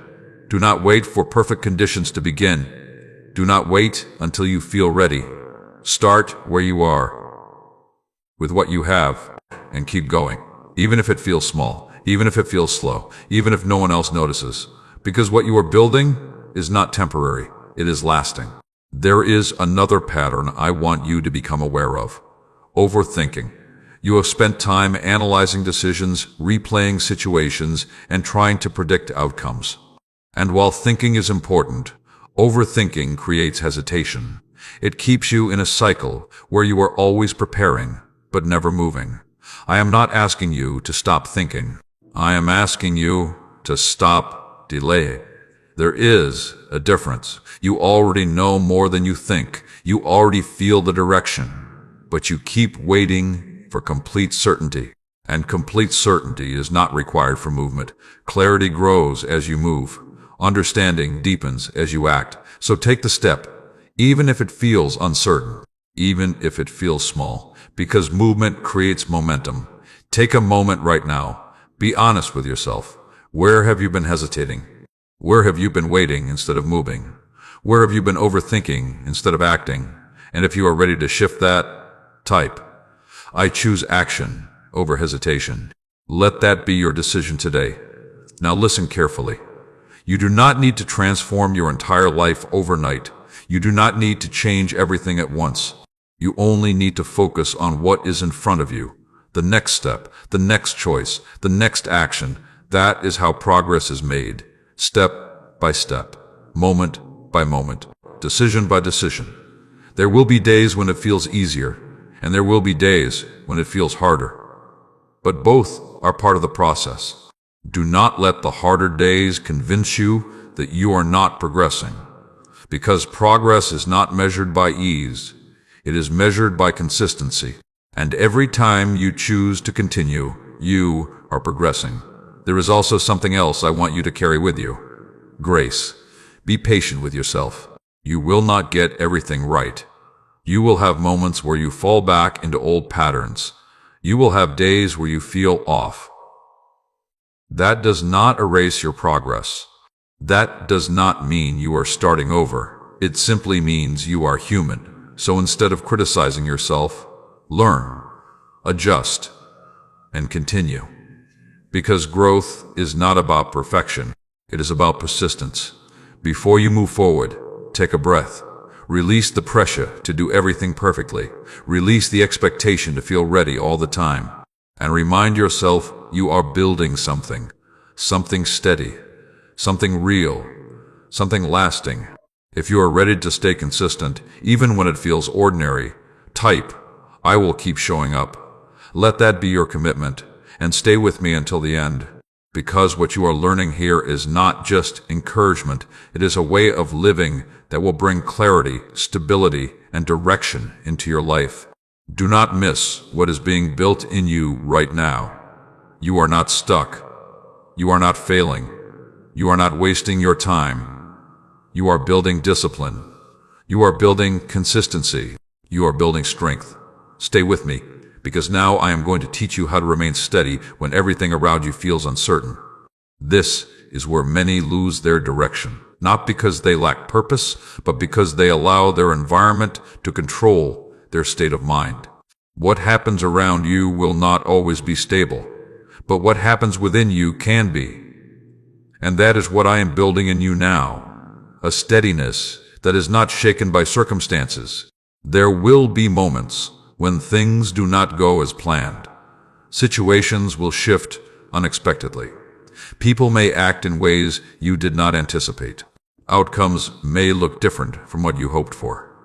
Do not wait for perfect conditions to begin. Do not wait until you feel ready. Start where you are, with what you have, and keep going. Even if it feels small, even if it feels slow, even if no one else notices. Because what you are building is not temporary, it is lasting. There is another pattern I want you to become aware of. Overthinking. You have spent time analyzing decisions, replaying situations, and trying to predict outcomes. And while thinking is important, overthinking creates hesitation. It keeps you in a cycle where you are always preparing, but never moving. I am not asking you to stop thinking. I am asking you to stop delaying. There is a difference. You already know more than you think. You already feel the direction. But you keep waiting for complete certainty. And complete certainty is not required for movement. Clarity grows as you move. Understanding deepens as you act. So take the step, even if it feels uncertain, even if it feels small, because movement creates momentum. Take a moment right now. Be honest with yourself. Where have you been hesitating? Where have you been waiting instead of moving? Where have you been overthinking instead of acting? And if you are ready to shift that, type, I choose action over hesitation. Let that be your decision today. Now listen carefully. You do not need to transform your entire life overnight. You do not need to change everything at once. You only need to focus on what is in front of you. The next step, the next choice, the next action. That is how progress is made. Step by step, moment by moment, decision by decision. There will be days when it feels easier, and there will be days when it feels harder. But both are part of the process. Do not let the harder days convince you that you are not progressing, because progress is not measured by ease. It is measured by consistency. And every time you choose to continue, you are progressing. There is also something else I want you to carry with you. Grace. Be patient with yourself. You will not get everything right. You will have moments where you fall back into old patterns. You will have days where you feel off. That does not erase your progress. That does not mean you are starting over. It simply means you are human. So instead of criticizing yourself, learn, adjust, and continue. Because growth is not about perfection. It is about persistence. Before you move forward, take a breath. Release the pressure to do everything perfectly. Release the expectation to feel ready all the time. And remind yourself you are building something. Something steady. Something real. Something lasting. If you are ready to stay consistent, even when it feels ordinary, type, I will keep showing up. Let that be your commitment. And stay with me until the end, because what you are learning here is not just encouragement. It is a way of living that will bring clarity, stability, and direction into your life. Do not miss what is being built in you right now. You are not stuck. You are not failing. You are not wasting your time. You are building discipline. You are building consistency. You are building strength. Stay with me, because now I am going to teach you how to remain steady when everything around you feels uncertain. This is where many lose their direction, not because they lack purpose, but because they allow their environment to control their state of mind. What happens around you will not always be stable, but what happens within you can be. And that is what I am building in you now, a steadiness that is not shaken by circumstances. There will be moments when things do not go as planned. Situations will shift unexpectedly. People may act in ways you did not anticipate. Outcomes may look different from what you hoped for.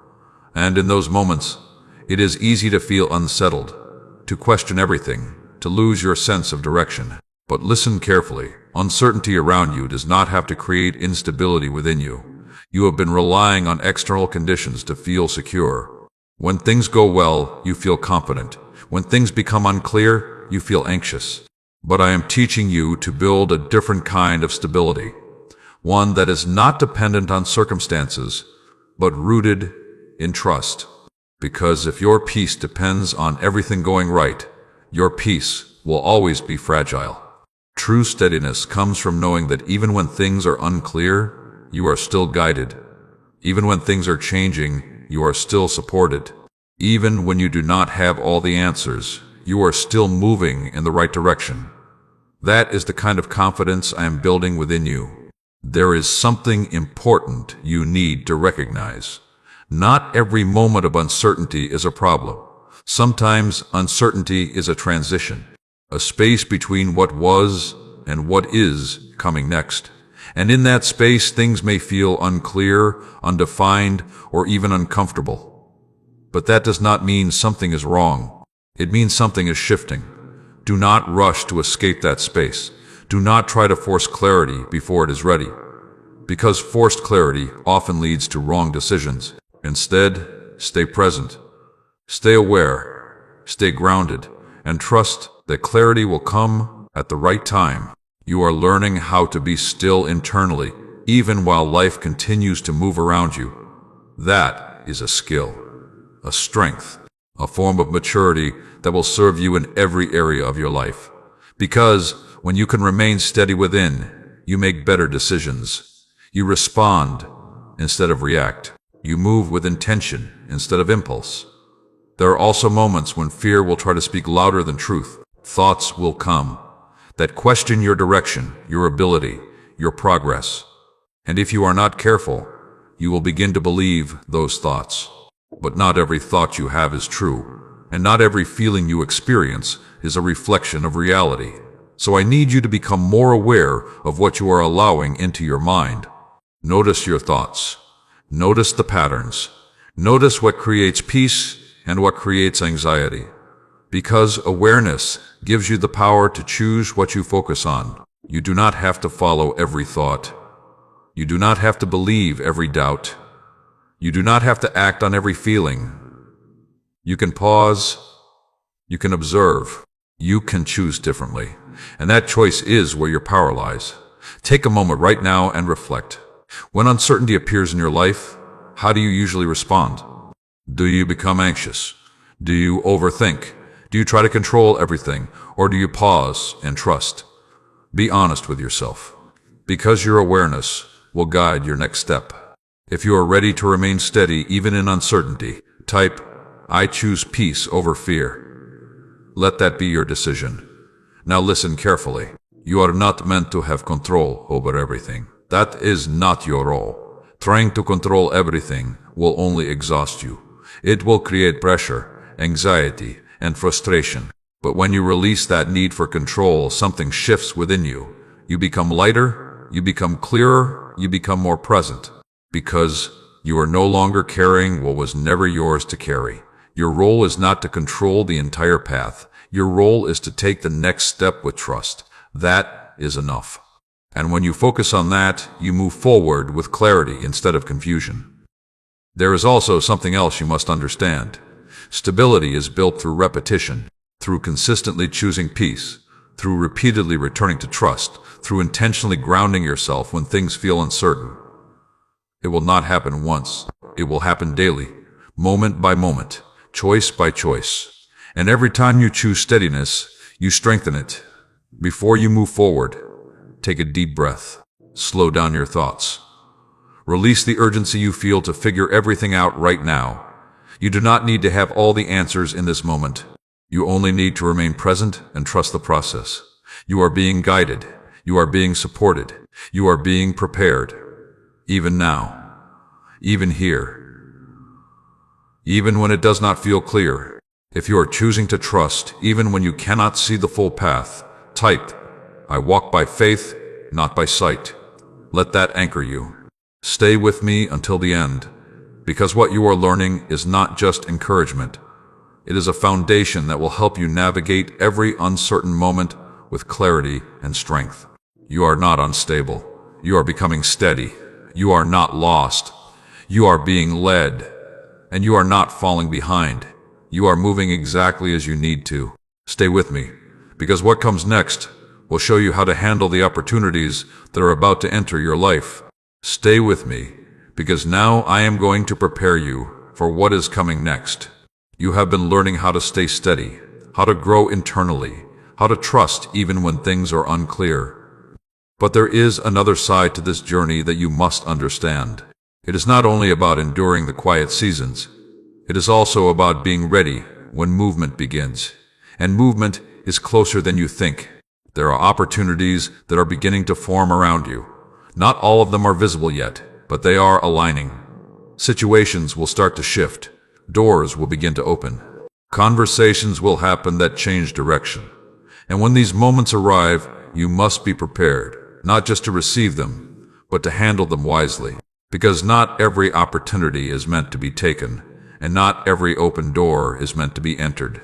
And in those moments, it is easy to feel unsettled, to question everything, to lose your sense of direction. But listen carefully. Uncertainty around you does not have to create instability within you. You have been relying on external conditions to feel secure. When things go well, you feel confident. When things become unclear, you feel anxious. But I am teaching you to build a different kind of stability, one that is not dependent on circumstances, but rooted in trust. Because if your peace depends on everything going right, your peace will always be fragile. True steadiness comes from knowing that even when things are unclear, you are still guided. Even when things are changing, you are still supported. Even when you do not have all the answers, you are still moving in the right direction. That is the kind of confidence I am building within you. There is something important you need to recognize. Not every moment of uncertainty is a problem. Sometimes uncertainty is a transition, a space between what was and what is coming next. And in that space, things may feel unclear, undefined, or even uncomfortable. But that does not mean something is wrong. It means something is shifting. Do not rush to escape that space. Do not try to force clarity before it is ready. because forced clarity often leads to wrong decisions. Instead, stay present, stay aware, stay grounded, and trust that clarity will come at the right time. You are learning how to be still internally, even while life continues to move around you. That is a skill, a strength, a form of maturity that will serve you in every area of your life. Because when you can remain steady within, you make better decisions. You respond instead of react. You move with intention instead of impulse. There are also moments when fear will try to speak louder than truth. Thoughts will come that question your direction, your ability, your progress. And if you are not careful, you will begin to believe those thoughts. But not every thought you have is true, and not every feeling you experience is a reflection of reality. So I need you to become more aware of what you are allowing into your mind. Notice your thoughts. Notice the patterns. Notice what creates peace and what creates anxiety. Because awareness gives you the power to choose what you focus on. You do not have to follow every thought. You do not have to believe every doubt. You do not have to act on every feeling. You can pause. You can observe. You can choose differently. And that choice is where your power lies. Take a moment right now and reflect. When uncertainty appears in your life, how do you usually respond? Do you become anxious? Do you overthink? Do you try to control everything? Or do you pause and trust? Be honest with yourself, because your awareness will guide your next step. If you are ready to remain steady even in uncertainty, type, "I choose peace over fear." Let that be your decision. Now listen carefully. You are not meant to have control over everything. That is not your role. Trying to control everything will only exhaust you. It will create pressure, anxiety, and frustration. But when you release that need for control, something shifts within you. You become lighter, you become clearer, you become more present. Because you are no longer carrying what was never yours to carry. Your role is not to control the entire path. Your role is to take the next step with trust. That is enough. And when you focus on that, you move forward with clarity instead of confusion. There is also something else you must understand. Stability is built through repetition, through consistently choosing peace, through repeatedly returning to trust, through intentionally grounding yourself when things feel uncertain. It will not happen once. It will happen daily, moment by moment, choice by choice. And every time you choose steadiness, you strengthen it. Before you move forward, take a deep breath. Slow down your thoughts. Release the urgency you feel to figure everything out right now. You do not need to have all the answers in this moment. You only need to remain present and trust the process. You are being guided. You are being supported. You are being prepared. Even now. Even here. Even when it does not feel clear. If you are choosing to trust, even when you cannot see the full path, type, "I walk by faith, not by sight." Let that anchor you. Stay with me until the end, because what you are learning is not just encouragement. It is a foundation that will help you navigate every uncertain moment with clarity and strength. You are not unstable. You are becoming steady. You are not lost. You are being led. And you are not falling behind. You are moving exactly as you need to. Stay with me, because what comes next will show you how to handle the opportunities that are about to enter your life. Stay with me, because now I am going to prepare you for what is coming next. You have been learning how to stay steady, how to grow internally, how to trust even when things are unclear. But there is another side to this journey that you must understand. It is not only about enduring the quiet seasons. It is also about being ready when movement begins. And movement is closer than you think. There are opportunities that are beginning to form around you. Not all of them are visible yet, but they are aligning. Situations will start to shift. Doors will begin to open. Conversations will happen that change direction. And when these moments arrive, you must be prepared, not just to receive them, but to handle them wisely. Because not every opportunity is meant to be taken, and not every open door is meant to be entered.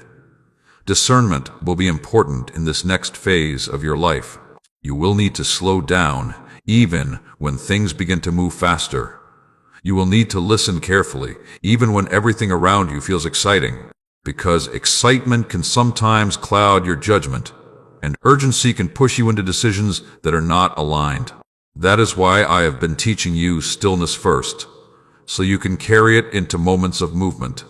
Discernment will be important in this next phase of your life. You will need to slow down, even when things begin to move faster. You will need to listen carefully, even when everything around you feels exciting, because excitement can sometimes cloud your judgment, and urgency can push you into decisions that are not aligned. That is why I have been teaching you stillness first, so you can carry it into moments of movement.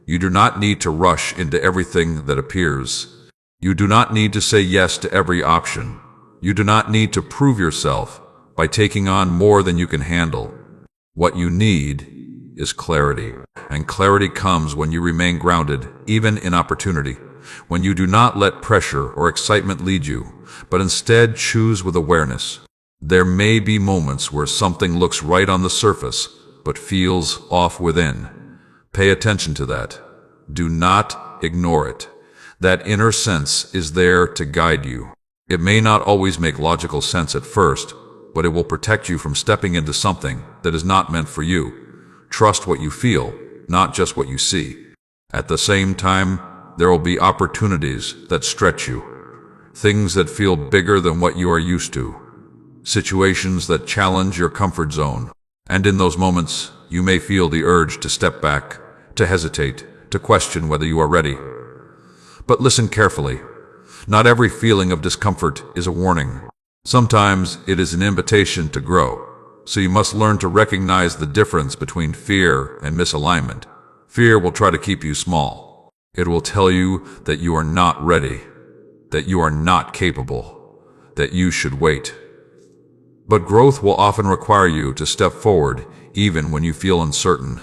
You do not need to rush into everything that appears. You do not need to say yes to every option. You do not need to prove yourself by taking on more than you can handle. What you need is clarity, and clarity comes when you remain grounded, even in opportunity, when you do not let pressure or excitement lead you, but instead choose with awareness. There may be moments where something looks right on the surface, but feels off within. Pay attention to that. Do not ignore it. That inner sense is there to guide you. It may not always make logical sense at first, but it will protect you from stepping into something that is not meant for you. Trust what you feel, not just what you see. At the same time, there will be opportunities that stretch you, things that feel bigger than what you are used to, situations that challenge your comfort zone. And in those moments, you may feel the urge to step back, to hesitate, to question whether you are ready. But listen carefully. Not every feeling of discomfort is a warning. Sometimes it is an invitation to grow. So you must learn to recognize the difference between fear and misalignment. Fear will try to keep you small. It will tell you that you are not ready, that you are not capable, that you should wait. But growth will often require you to step forward even when you feel uncertain.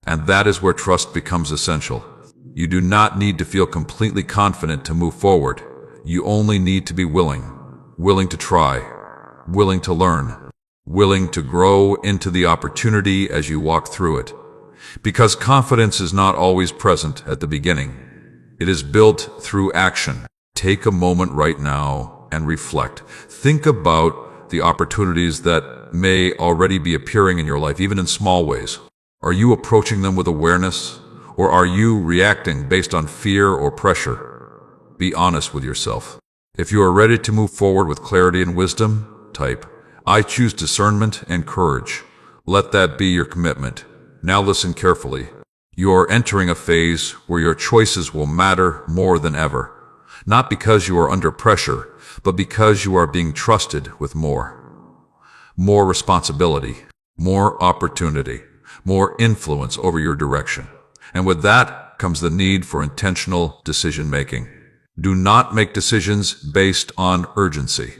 And that is where trust becomes essential. You do not need to feel completely confident to move forward. You only need to be willing to try, willing to learn, willing to grow into the opportunity as you walk through it. Because confidence is not always present at the beginning. It is built through action. Take a moment right now and reflect. Think about the opportunities that may already be appearing in your life, even in small ways. Are you approaching them with awareness, or are you reacting based on fear or pressure? Be honest with yourself. If you are ready to move forward with clarity and wisdom, type, I choose discernment and courage. Let that be your commitment. Now listen carefully. You are entering a phase where your choices will matter more than ever. Not because you are under pressure, but because you are being trusted with more. More responsibility, more opportunity, more influence over your direction. And with that comes the need for intentional decision-making. Do not make decisions based on urgency.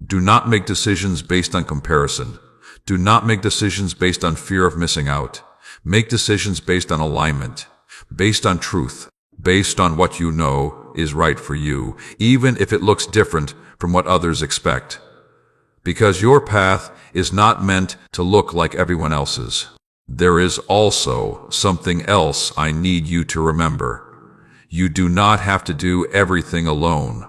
Do not make decisions based on comparison. Do not make decisions based on fear of missing out. Make decisions based on alignment, based on truth, based on what you know is right for you, even if it looks different from what others expect. Because your path is not meant to look like everyone else's. There is also something else I need you to remember. You do not have to do everything alone.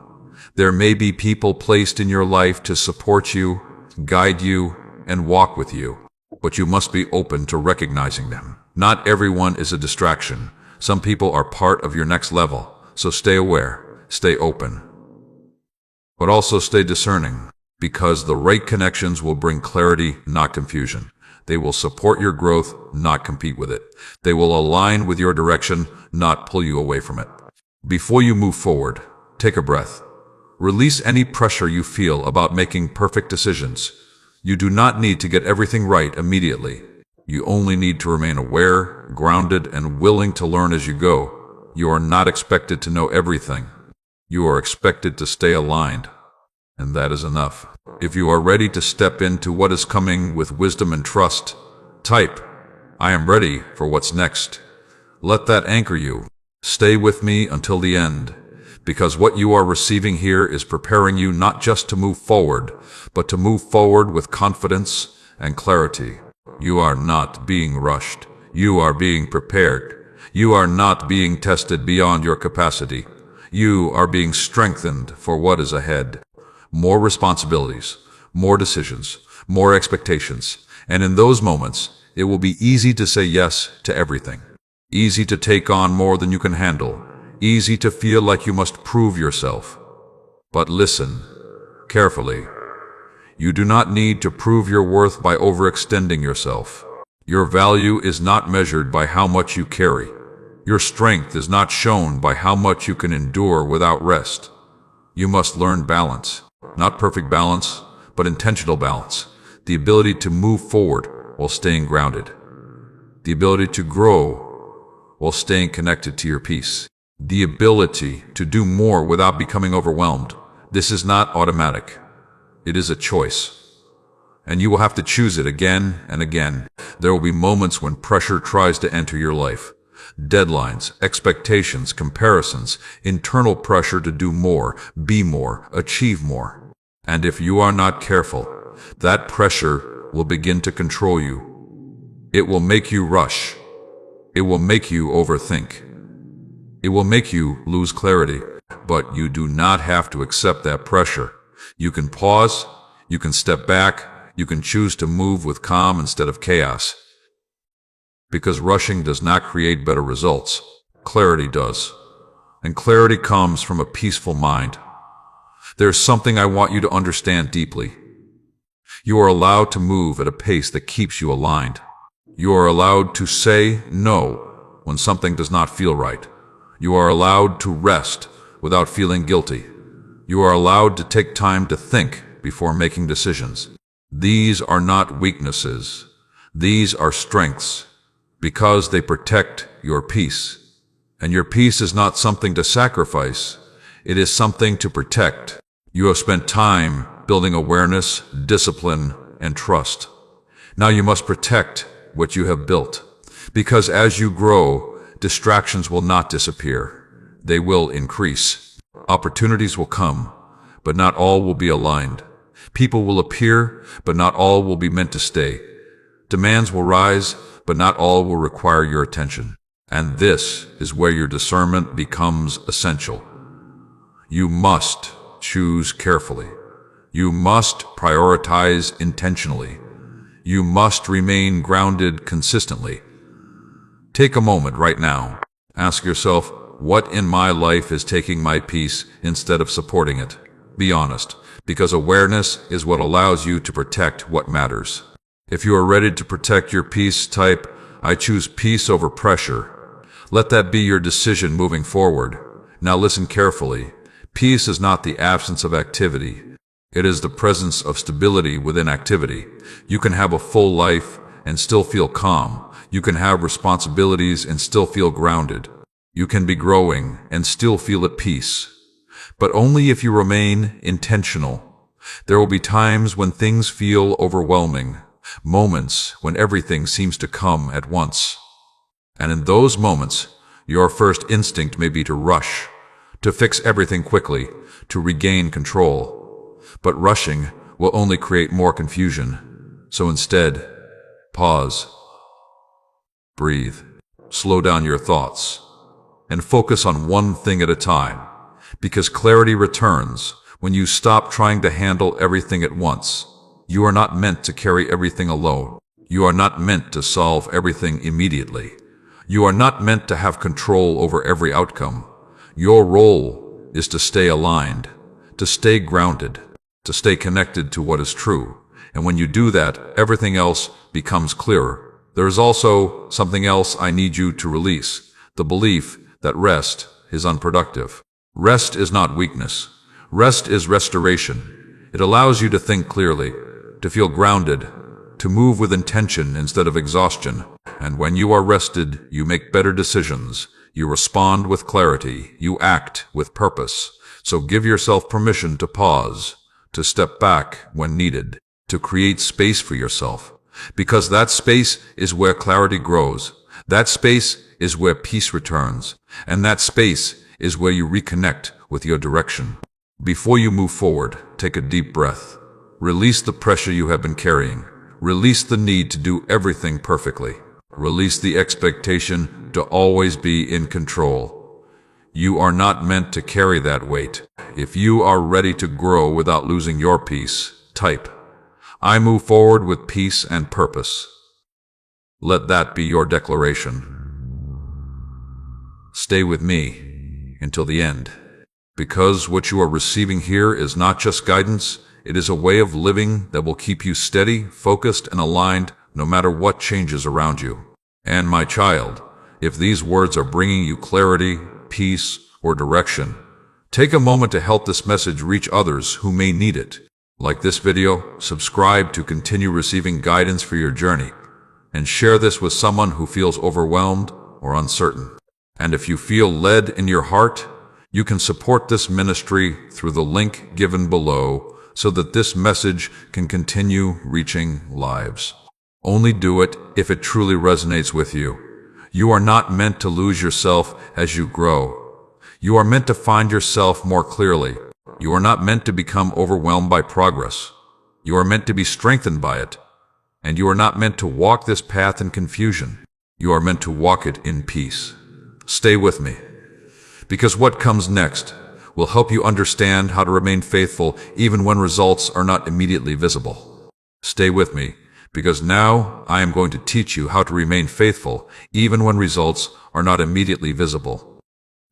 There may be people placed in your life to support you, guide you, and walk with you, but you must be open to recognizing them. Not everyone is a distraction. Some people are part of your next level, so stay aware, stay open. But also stay discerning, because the right connections will bring clarity, not confusion. They will support your growth, not compete with it. They will align with your direction, not pull you away from it. Before you move forward, take a breath. Release any pressure you feel about making perfect decisions. You do not need to get everything right immediately. You only need to remain aware, grounded, and willing to learn as you go. You are not expected to know everything. You are expected to stay aligned. And that is enough. If you are ready to step into what is coming with wisdom and trust, type, I am ready for what's next. Let that anchor you. Stay with me until the end, because what you are receiving here is preparing you not just to move forward, but to move forward with confidence and clarity. You are not being rushed. You are being prepared. You are not being tested beyond your capacity. You are being strengthened for what is ahead. More responsibilities, more decisions, more expectations. And in those moments, it will be easy to say yes to everything. Easy to take on more than you can handle. Easy to feel like you must prove yourself. But listen carefully. You do not need to prove your worth by overextending yourself. Your value is not measured by how much you carry. Your strength is not shown by how much you can endure without rest. You must learn balance. Not perfect balance, but intentional balance. The ability to move forward while staying grounded. The ability to grow while staying connected to your peace. The ability to do more without becoming overwhelmed. This is not automatic. It is a choice. And you will have to choose it again and again. There will be moments when pressure tries to enter your life. Deadlines, expectations, comparisons, internal pressure to do more, be more, achieve more. And if you are not careful, that pressure will begin to control you. It will make you rush. It will make you overthink. It will make you lose clarity. But you do not have to accept that pressure. You can pause, you can step back, you can choose to move with calm instead of chaos. Because rushing does not create better results. Clarity does. And clarity comes from a peaceful mind. There's something I want you to understand deeply. You are allowed to move at a pace that keeps you aligned. You are allowed to say no when something does not feel right. You are allowed to rest without feeling guilty. You are allowed to take time to think before making decisions. These are not weaknesses. These are strengths, because they protect your peace. And your peace is not something to sacrifice. It is something to protect. You have spent time building awareness, discipline, and trust. Now you must protect what you have built. Because as you grow, distractions will not disappear. They will increase. Opportunities will come, but not all will be aligned. People will appear, but not all will be meant to stay. Demands will rise, but not all will require your attention. And this is where your discernment becomes essential. You must choose carefully. You must prioritize intentionally. You must remain grounded consistently. Take a moment right now. Ask yourself, what in my life is taking my peace instead of supporting it? Be honest, because awareness is what allows you to protect what matters. If you are ready to protect your peace, type, I choose peace over pressure. Let that be your decision moving forward. Now listen carefully. Peace is not the absence of activity. It is the presence of stability within activity. You can have a full life and still feel calm. You can have responsibilities and still feel grounded. You can be growing and still feel at peace. But only if you remain intentional. There will be times when things feel overwhelming, moments when everything seems to come at once. And in those moments, your first instinct may be to rush, to fix everything quickly, to regain control. But rushing will only create more confusion. So instead, pause, breathe, slow down your thoughts, and focus on one thing at a time. Because clarity returns when you stop trying to handle everything at once. You are not meant to carry everything alone. You are not meant to solve everything immediately. You are not meant to have control over every outcome. Your role is to stay aligned, to stay grounded, to stay connected to what is true. And when you do that, everything else becomes clearer. There is also something else I need you to release, the belief that rest is unproductive. Rest is not weakness. Rest is restoration. It allows you to think clearly, to feel grounded, to move with intention instead of exhaustion. And when you are rested, you make better decisions. You respond with clarity. You act with purpose. So give yourself permission to pause, to step back when needed, to create space for yourself. Because that space is where clarity grows. That space is where peace returns. And that space is where you reconnect with your direction. Before you move forward, take a deep breath. Release the pressure you have been carrying. Release the need to do everything perfectly. Release the expectation to always be in control. You are not meant to carry that weight. If you are ready to grow without losing your peace, type, I move forward with peace and purpose. Let that be your declaration. Stay with me until the end, because what you are receiving here is not just guidance, It is a way of living that will keep you steady, focused, and aligned no matter what changes around you. And my child, if these words are bringing you clarity, peace, or direction, take a moment to help this message reach others who may need it. Like this video, subscribe to continue receiving guidance for your journey, and share this with someone who feels overwhelmed or uncertain. And if you feel led in your heart, you can support this ministry through the link given below so that this message can continue reaching lives. Only do it if it truly resonates with you. You are not meant to lose yourself as you grow. You are meant to find yourself more clearly. You are not meant to become overwhelmed by progress. You are meant to be strengthened by it. And you are not meant to walk this path in confusion. You are meant to walk it in peace. Stay with me, because what comes next will help you understand how to remain faithful even when results are not immediately visible. Stay with me, because now I am going to teach you how to remain faithful even when results are not immediately visible.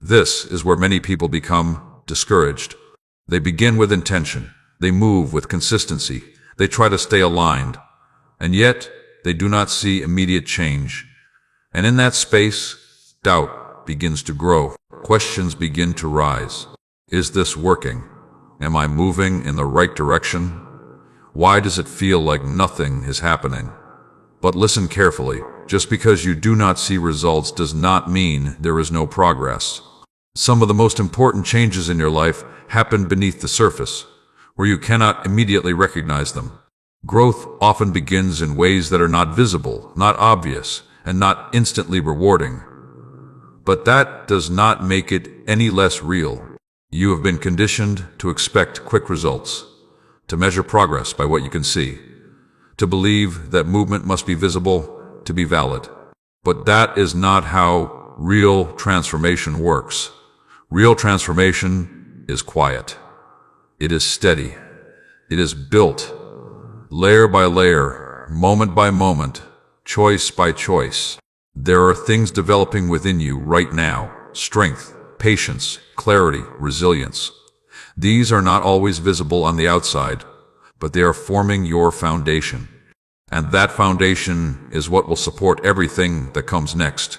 This is where many people become discouraged. They begin with intention. They move with consistency. They try to stay aligned. And yet, they do not see immediate change. And in that space, doubt begins to grow. Questions begin to rise. Is this working? Am I moving in the right direction? Why does it feel like nothing is happening? But listen carefully. Just because you do not see results does not mean there is no progress. Some of the most important changes in your life happen beneath the surface, where you cannot immediately recognize them. Growth often begins in ways that are not visible, not obvious, and not instantly rewarding. But that does not make it any less real. You have been conditioned to expect quick results, to measure progress by what you can see, to believe that movement must be visible to be valid. But that is not how real transformation works. Real transformation is quiet. It is steady. It is built layer by layer, moment by moment, choice by choice. There are things developing within you right now: strength, patience, clarity, resilience. These are not always visible on the outside, but they are forming your foundation. And that foundation is what will support everything that comes next.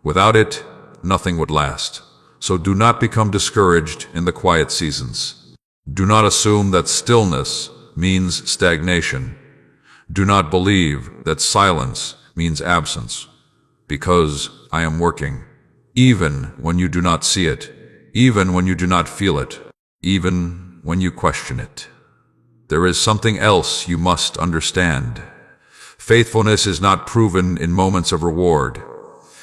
Without it, nothing would last. So do not become discouraged in the quiet seasons. Do not assume that stillness means stagnation. Do not believe that silence means absence. Because I am working, even when you do not see it, even when you do not feel it, even when you question it. There is something else you must understand. Faithfulness is not proven in moments of reward.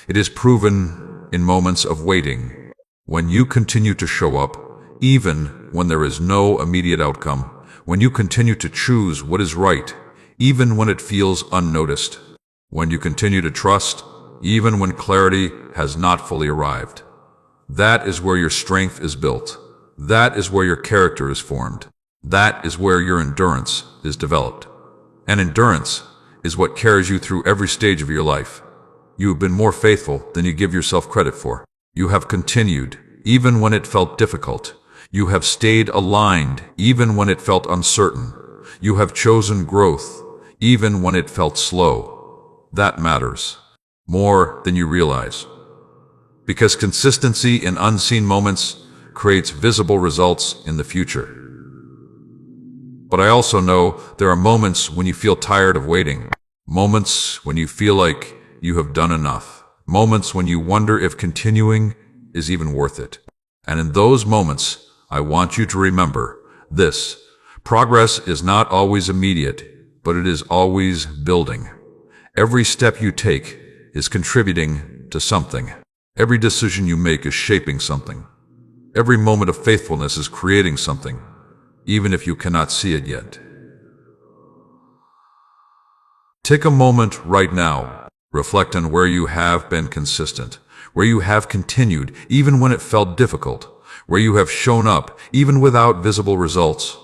It is proven in moments of waiting. When you continue to show up, even when there is no immediate outcome, when you continue to choose what is right, even when it feels unnoticed, when you continue to trust, even when clarity has not fully arrived, that is where your strength is built. That is where your character is formed. That is where your endurance is developed. And endurance is what carries you through every stage of your life. You have been more faithful than you give yourself credit for. You have continued, even when it felt difficult. You have stayed aligned, even when it felt uncertain. You have chosen growth, even when it felt slow. That matters more than you realize. Because consistency in unseen moments creates visible results in the future. But I also know there are moments when you feel tired of waiting. Moments when you feel like you have done enough. Moments when you wonder if continuing is even worth it. And in those moments, I want you to remember this: progress is not always immediate, but it is always building. Every step you take is contributing to something. Every decision you make is shaping something. Every moment of faithfulness is creating something, even if you cannot see it yet. Take a moment right now. Reflect on where you have been consistent, where you have continued even when it felt difficult, where you have shown up even without visible results.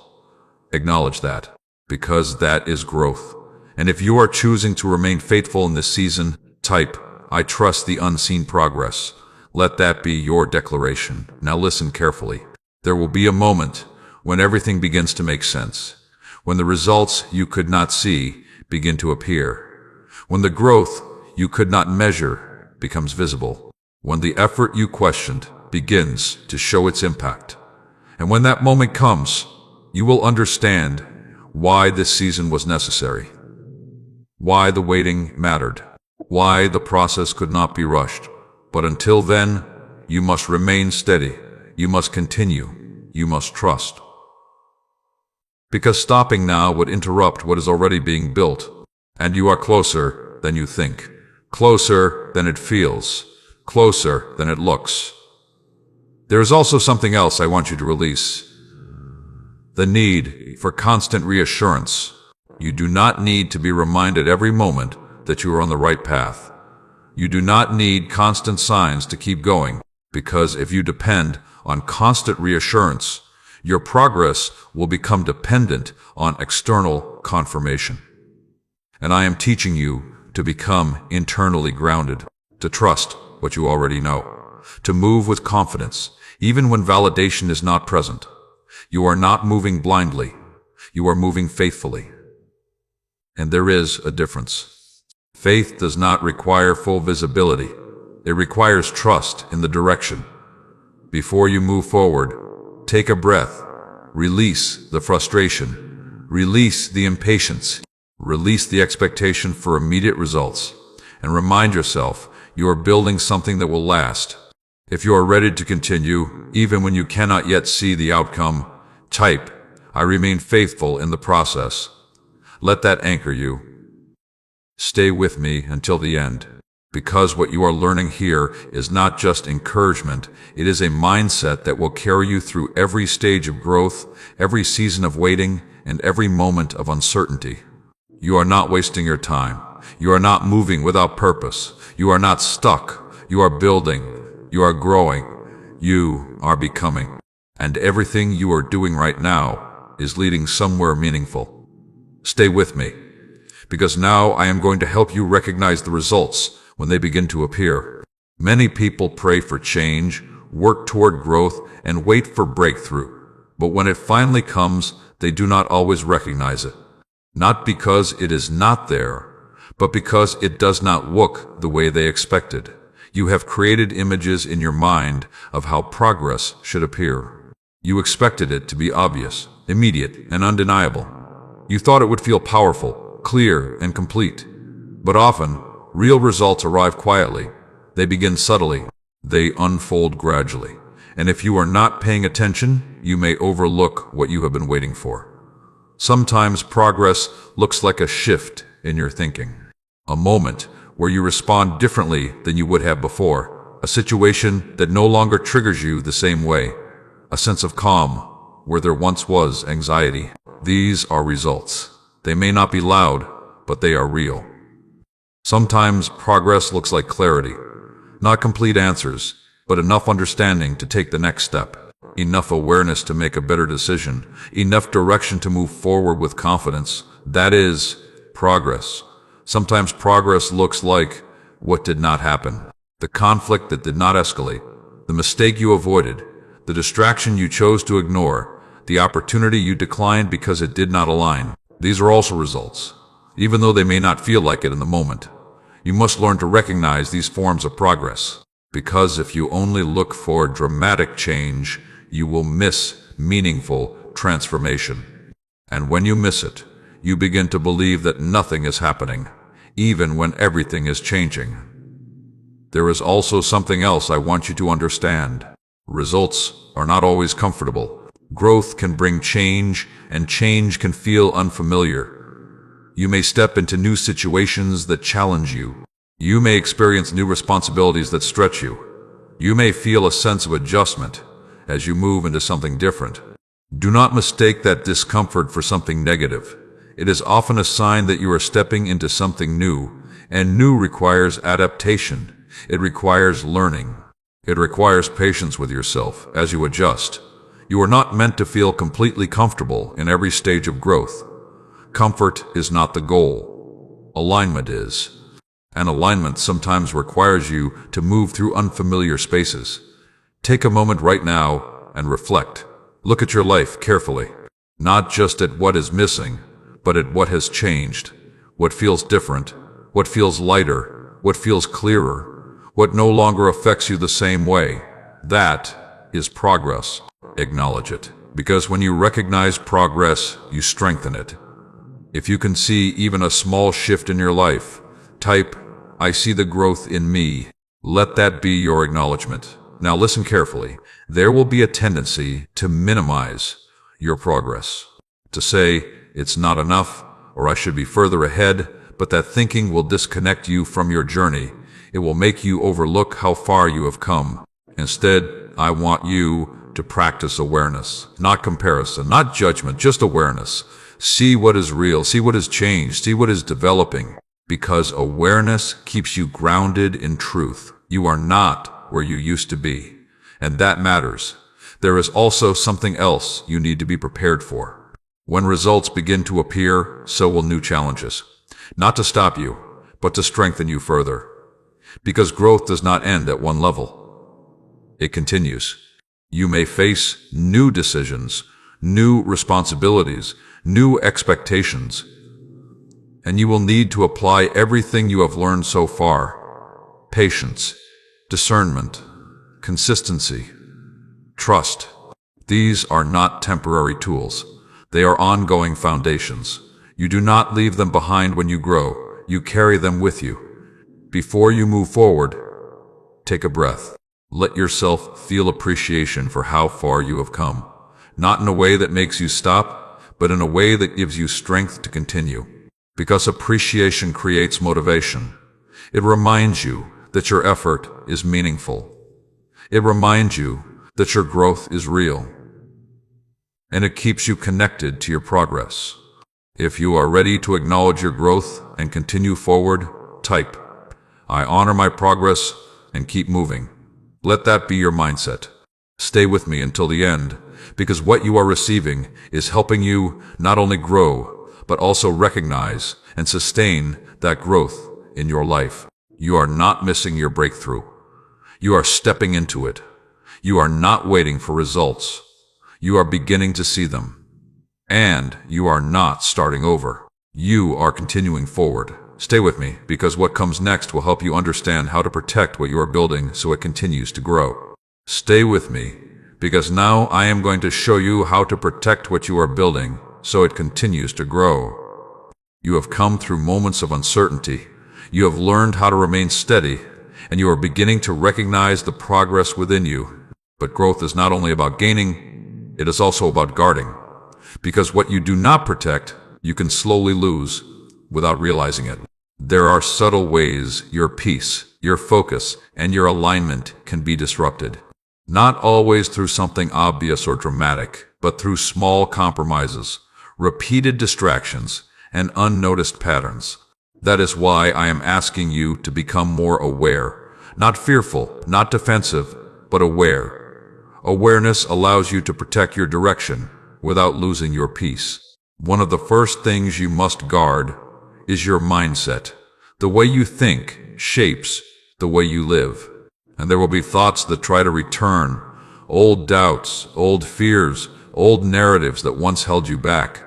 Acknowledge that, because that is growth. And if you are choosing to remain faithful in this season, type, "I trust the unseen progress." Let that be your declaration. Now listen carefully. There will be a moment when everything begins to make sense. when the results you could not see begin to appear, when the growth you could not measure becomes visible, when the effort you questioned begins to show its impact. And when that moment comes, you will understand why this season was necessary, why the waiting mattered, why the process could not be rushed. But until then, you must remain steady, you must continue, you must trust. Because stopping now would interrupt what is already being built, and you are closer than you think, closer than it feels, closer than it looks. There is also something else I want you to release: the need for constant reassurance. You do not need to be reminded every moment that you are on the right path. You do not need constant signs to keep going, because if you depend on constant reassurance, your progress will become dependent on external confirmation. And I am teaching you to become internally grounded, to trust what you already know, to move with confidence, even when validation is not present. You are not moving blindly, you are moving faithfully. And there is a difference. Faith does not require full visibility. It requires trust in the direction. Before you move forward, take a breath. Release the frustration. Release the impatience. Release the expectation for immediate results. And remind yourself you are building something that will last. If you are ready to continue, even when you cannot yet see the outcome, type, "I remain faithful in the process." Let that anchor you. Stay with me until the end, because what you are learning here is not just encouragement, it is a mindset that will carry you through every stage of growth, every season of waiting, and every moment of uncertainty. You are not wasting your time. You are not moving without purpose. You are not stuck. You are building. You are growing. You are becoming. And everything you are doing right now is leading somewhere meaningful. Stay with me, because now I am going to help you recognize the results when they begin to appear. Many people pray for change, work toward growth, and wait for breakthrough. But when it finally comes, they do not always recognize it. Not because it is not there, but because it does not look the way they expected. You have created images in your mind of how progress should appear. You expected it to be obvious, immediate, and undeniable. You thought it would feel powerful, clear, and complete. But often, real results arrive quietly. They begin subtly. They unfold gradually. And if you are not paying attention, you may overlook what you have been waiting for. Sometimes progress looks like a shift in your thinking. A moment where you respond differently than you would have before. A situation that no longer triggers you the same way. A sense of calm where there once was anxiety. These are results. They may not be loud, but they are real. Sometimes progress looks like clarity. Not complete answers, but enough understanding to take the next step. Enough awareness to make a better decision. Enough direction to move forward with confidence. That is progress. Sometimes progress looks like what did not happen. The conflict that did not escalate. The mistake you avoided. The distraction you chose to ignore. The opportunity you declined because it did not align. These are also results, even though they may not feel like it in the moment. You must learn to recognize these forms of progress, because if you only look for dramatic change, you will miss meaningful transformation. And when you miss it, you begin to believe that nothing is happening, even when everything is changing. There is also something else I want you to understand. Results are not always comfortable. Growth can bring change, and change can feel unfamiliar. You may step into new situations that challenge you. You may experience new responsibilities that stretch you. You may feel a sense of adjustment as you move into something different. Do not mistake that discomfort for something negative. It is often a sign that you are stepping into something new, and new requires adaptation. It requires learning. It requires patience with yourself as you adjust. You are not meant to feel completely comfortable in every stage of growth. Comfort is not the goal. Alignment is. And alignment sometimes requires you to move through unfamiliar spaces. Take a moment right now and reflect. Look at your life carefully. Not just at what is missing, but at what has changed, what feels different, what feels lighter, what feels clearer, what no longer affects you the same way. That is progress. Acknowledge it. Because when you recognize progress, you strengthen it. If you can see even a small shift in your life, type, "I see the growth in me." Let that be your acknowledgement. Now listen carefully. There will be a tendency to minimize your progress, to say, "It's not enough," or "I should be further ahead," but that thinking will disconnect you from your journey. It will make you overlook how far you have come. Instead, I want you to practice awareness, not comparison, not judgment, just awareness. See what is real, see what has changed, see what is developing, because awareness keeps you grounded in truth. You are not where you used to be, and that matters. There is also something else you need to be prepared for. When results begin to appear, so will new challenges. Not to stop you, but to strengthen you further. Because growth does not end at one level. It continues. You may face new decisions, new responsibilities, new expectations, and you will need to apply everything you have learned so far. Patience, discernment, consistency, trust. These are not temporary tools. They are ongoing foundations. You do not leave them behind when you grow. You carry them with you. Before you move forward, take a breath. Let yourself feel appreciation for how far you have come. Not in a way that makes you stop, but in a way that gives you strength to continue. Because appreciation creates motivation. It reminds you that your effort is meaningful. It reminds you that your growth is real. And it keeps you connected to your progress. If you are ready to acknowledge your growth and continue forward, type, "I honor my progress and keep moving." Let that be your mindset. Stay with me until the end, because what you are receiving is helping you not only grow, but also recognize and sustain that growth in your life. You are not missing your breakthrough. You are stepping into it. You are not waiting for results. You are beginning to see them. And you are not starting over. You are continuing forward. Stay with me, because what comes next will help you understand how to protect what you are building so it continues to grow. Stay with me, because now I am going to show you how to protect what you are building so it continues to grow. You have come through moments of uncertainty. You have learned how to remain steady, and you are beginning to recognize the progress within you. But growth is not only about gaining, it is also about guarding. Because what you do not protect, you can slowly lose without realizing it. There are subtle ways your peace, your focus, and your alignment can be disrupted. Not always through something obvious or dramatic, but through small compromises, repeated distractions, and unnoticed patterns. That is why I am asking you to become more aware. Not fearful, not defensive, but aware. Awareness allows you to protect your direction without losing your peace. One of the first things you must guard is your mindset. The way you think shapes the way you live. And there will be thoughts that try to return, old doubts, old fears, old narratives that once held you back.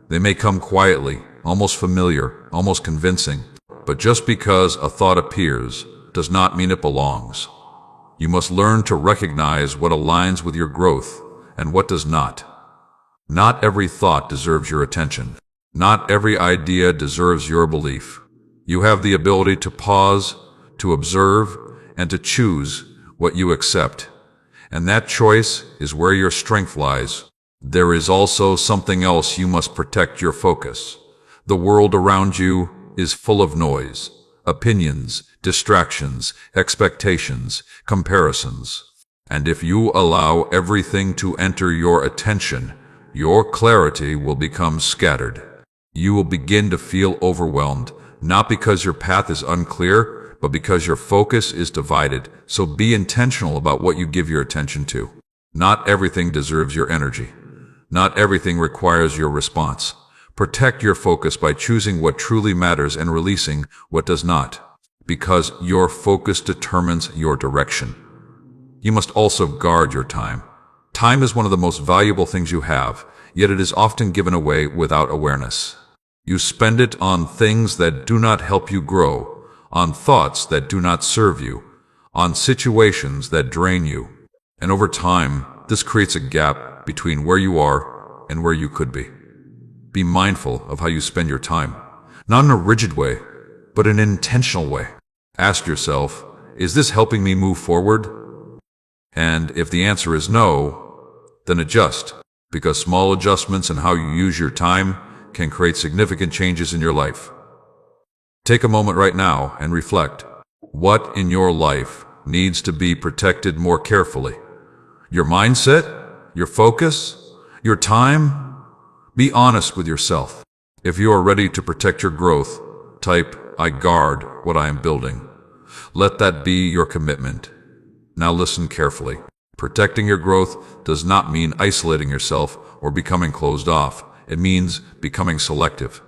They may come quietly, almost familiar, almost convincing, but just because a thought appears does not mean it belongs. You must learn to recognize what aligns with your growth and what does not. Not every thought deserves your attention. Not every idea deserves your belief. You have the ability to pause, to observe, and to choose what you accept. And that choice is where your strength lies. There is also something else you must protect: your focus. The world around you is full of noise, opinions, distractions, expectations, comparisons. And if you allow everything to enter your attention, your clarity will become scattered. You will begin to feel overwhelmed, not because your path is unclear, but because your focus is divided. So be intentional about what you give your attention to. Not everything deserves your energy. Not everything requires your response. Protect your focus by choosing what truly matters and releasing what does not, because your focus determines your direction. You must also guard your time. Time is one of the most valuable things you have. yet it is often given away without awareness. You spend it on things that do not help you grow, on thoughts that do not serve you, on situations that drain you. And over time, this creates a gap between where you are and where you could be. Be mindful of how you spend your time, not in a rigid way, but in an intentional way. Ask yourself, is this helping me move forward? And if the answer is no, then adjust, because small adjustments in how you use your time can create significant changes in your life. Take a moment right now and reflect. What in your life needs to be protected more carefully? Your mindset? Your focus? Your time? Be honest with yourself. If you are ready to protect your growth, type, "I guard what I am building." Let that be your commitment. Now listen carefully. Protecting your growth does not mean isolating yourself or becoming closed off. It means becoming selective.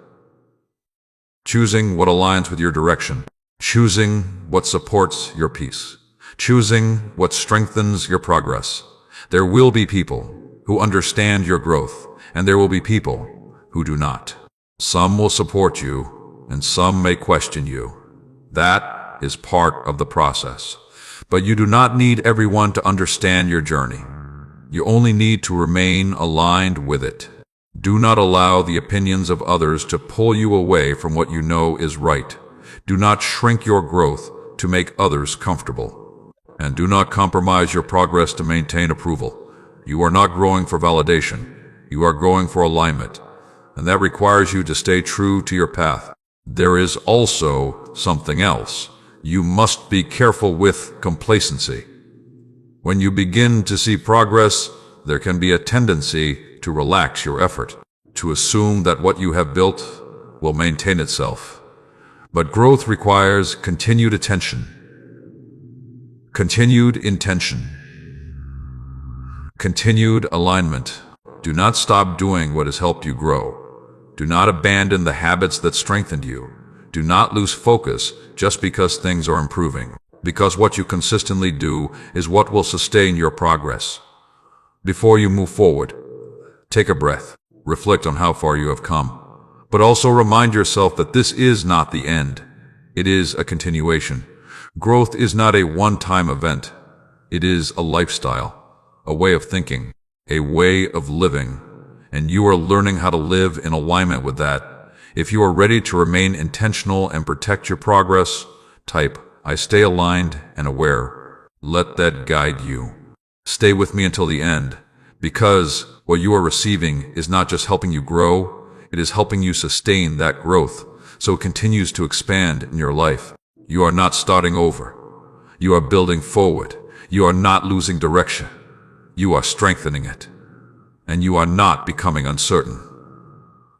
Choosing what aligns with your direction. Choosing what supports your peace. Choosing what strengthens your progress. There will be people who understand your growth, and there will be people who do not. Some will support you, and some may question you. That is part of the process. But you do not need everyone to understand your journey. You only need to remain aligned with it. Do not allow the opinions of others to pull you away from what you know is right. Do not shrink your growth to make others comfortable. And do not compromise your progress to maintain approval. You are not growing for validation. You are growing for alignment. And that requires you to stay true to your path. There is also something else. You must be careful with complacency. When you begin to see progress, there can be a tendency to relax your effort, to assume that what you have built will maintain itself. But growth requires continued attention, continued intention, continued alignment. Do not stop doing what has helped you grow. Do not abandon the habits that strengthened you. Do not lose focus just because things are improving, because what you consistently do is what will sustain your progress. Before you move forward, take a breath, reflect on how far you have come, but also remind yourself that this is not the end. It is a continuation. Growth is not a one-time event. It is a lifestyle, a way of thinking, a way of living, and you are learning how to live in alignment with that. If you are ready to remain intentional and protect your progress, type, "I stay aligned and aware." Let that guide you. Stay with me until the end, because what you are receiving is not just helping you grow, it is helping you sustain that growth so it continues to expand in your life. You are not starting over. You are building forward. You are not losing direction. You are strengthening it. And you are not becoming uncertain.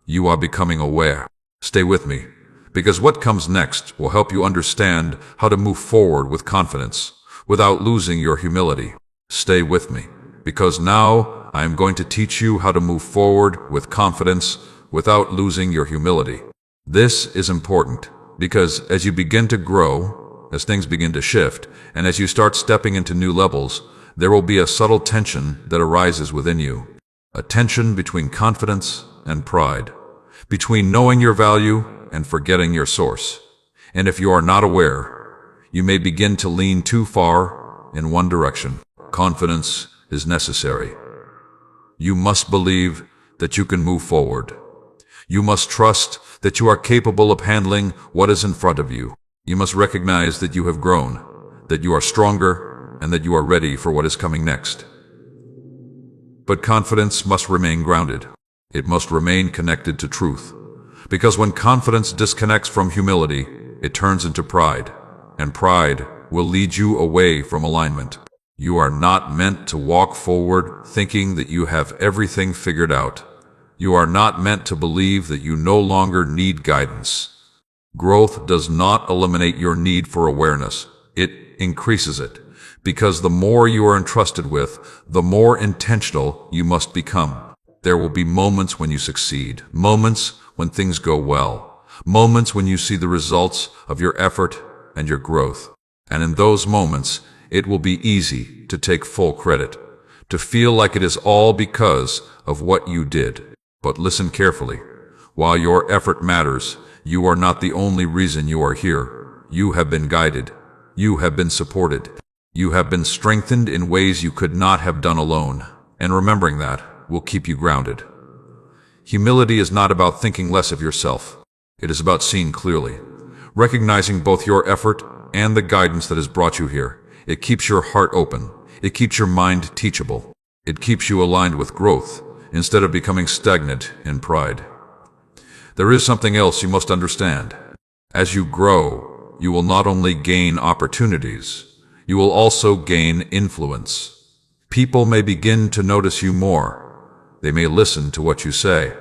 You are becoming aware. Stay with me, because what comes next will help you understand how to move forward with confidence without losing your humility. Stay with me, because now I am going to teach you how to move forward with confidence without losing your humility. This is important, because as you begin to grow, as things begin to shift, and as you start stepping into new levels, there will be a subtle tension that arises within you. A tension between confidence and pride, between knowing your value and forgetting your source. And if you are not aware, you may begin to lean too far in one direction. Confidence is necessary. You must believe that you can move forward. You must trust that you are capable of handling what is in front of you. You must recognize that you have grown, that you are stronger, and that you are ready for what is coming next. But confidence must remain grounded. It must remain connected to truth. Because when confidence disconnects from humility, it turns into pride, and pride will lead you away from alignment. You are not meant to walk forward thinking that you have everything figured out. You are not meant to believe that you no longer need guidance. Growth does not eliminate your need for awareness. It increases it. Because the more you are entrusted with, the more intentional you must become. There will be moments when you succeed, moments when things go well, moments when you see the results of your effort and your growth. And in those moments, it will be easy to take full credit, to feel like it is all because of what you did. But listen carefully. While your effort matters, you are not the only reason you are here. You have been guided. You have been supported. You have been strengthened in ways you could not have done alone. And remembering that will keep you grounded. Humility is not about thinking less of yourself. It is about seeing clearly, recognizing both your effort and the guidance that has brought you here. It keeps your heart open. It keeps your mind teachable. It keeps you aligned with growth instead of becoming stagnant in pride. There is something else you must understand. As you grow, you will not only gain opportunities, you will also gain influence. People may begin to notice you more. They may listen to what you say.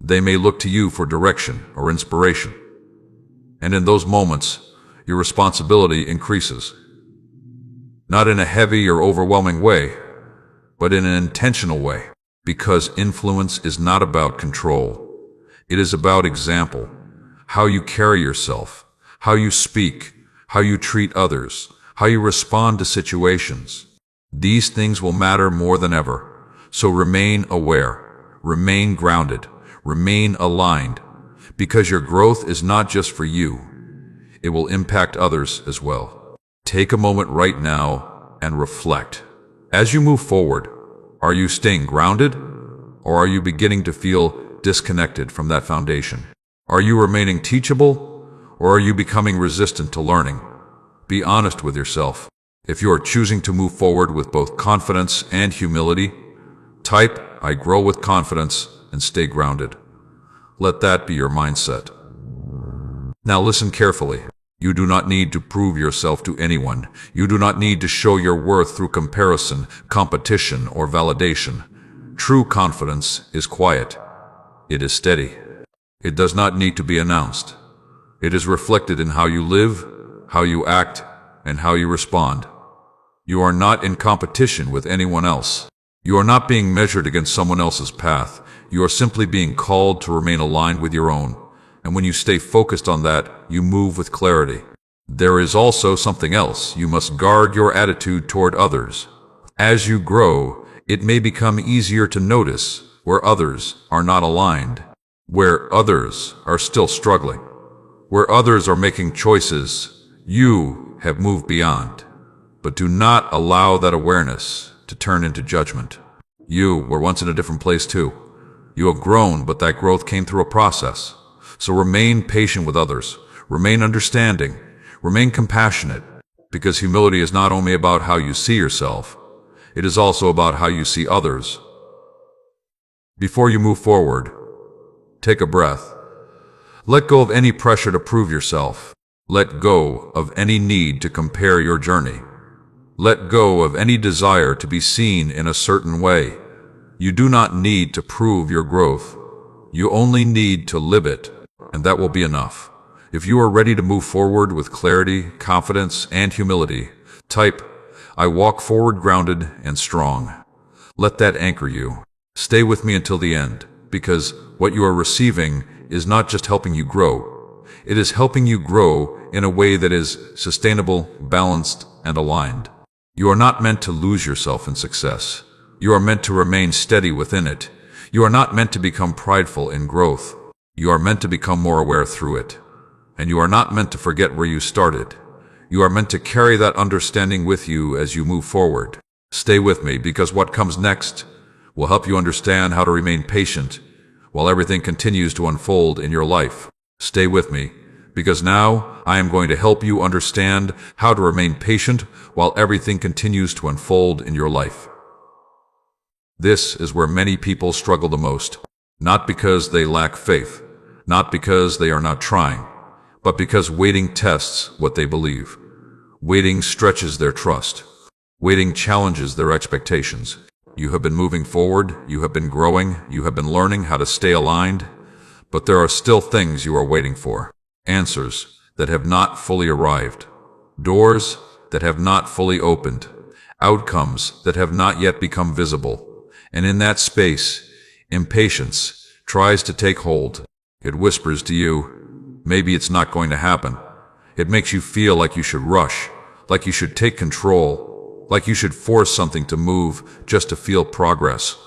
They may look to you for direction or inspiration. And in those moments, your responsibility increases. Not in a heavy or overwhelming way, but in an intentional way. Because influence is not about control. It is about example. How you carry yourself, how you speak, how you treat others, how you respond to situations. These things will matter more than ever. So remain aware, remain grounded, remain aligned, because your growth is not just for you. It will impact others as well. Take a moment right now and reflect. As you move forward, are you staying grounded, or are you beginning to feel disconnected from that foundation? Are you remaining teachable, or are you becoming resistant to learning? Be honest with yourself. If you are choosing to move forward with both confidence and humility, type, "I grow with confidence and stay grounded." Let that be your mindset. Now listen carefully. You do not need to prove yourself to anyone. You do not need to show your worth through comparison, competition, or validation. True confidence is quiet. It is steady. It does not need to be announced. It is reflected in how you live, how you act, and how you respond. You are not in competition with anyone else. You are not being measured against someone else's path. You are simply being called to remain aligned with your own. And when you stay focused on that, you move with clarity. There is also something else. You must guard your attitude toward others. As you grow, it may become easier to notice where others are not aligned, where others are still struggling, where others are making choices you have moved beyond. But do not allow that awareness to turn into judgment. You were once in a different place too. You have grown, but that growth came through a process. So remain patient with others, remain understanding, remain compassionate, because humility is not only about how you see yourself, it is also about how you see others. Before you move forward, take a breath. Let go of any pressure to prove yourself. Let go of any need to compare your journey. Let go of any desire to be seen in a certain way. You do not need to prove your growth. You only need to live it, and that will be enough. If you are ready to move forward with clarity, confidence, and humility, type, "I walk forward grounded and strong." Let that anchor you. Stay with me until the end, because what you are receiving is not just helping you grow. It is helping you grow in a way that is sustainable, balanced, and aligned. You are not meant to lose yourself in success. You are meant to remain steady within it. You are not meant to become prideful in growth. You are meant to become more aware through it. And you are not meant to forget where you started. You are meant to carry that understanding with you as you move forward. Stay with me, because what comes next will help you understand how to remain patient while everything continues to unfold in your life. Stay with me, because now I am going to help you understand how to remain patient while everything continues to unfold in your life. This is where many people struggle the most, not because they lack faith, not because they are not trying, but because waiting tests what they believe. Waiting stretches their trust. Waiting challenges their expectations. You have been moving forward, you have been growing, you have been learning how to stay aligned, but there are still things you are waiting for. Answers that have not fully arrived. Doors that have not fully opened. Outcomes that have not yet become visible. And in that space, impatience tries to take hold. It whispers to you, maybe it's not going to happen. It makes you feel like you should rush, like you should take control, like you should force something to move just to feel progress.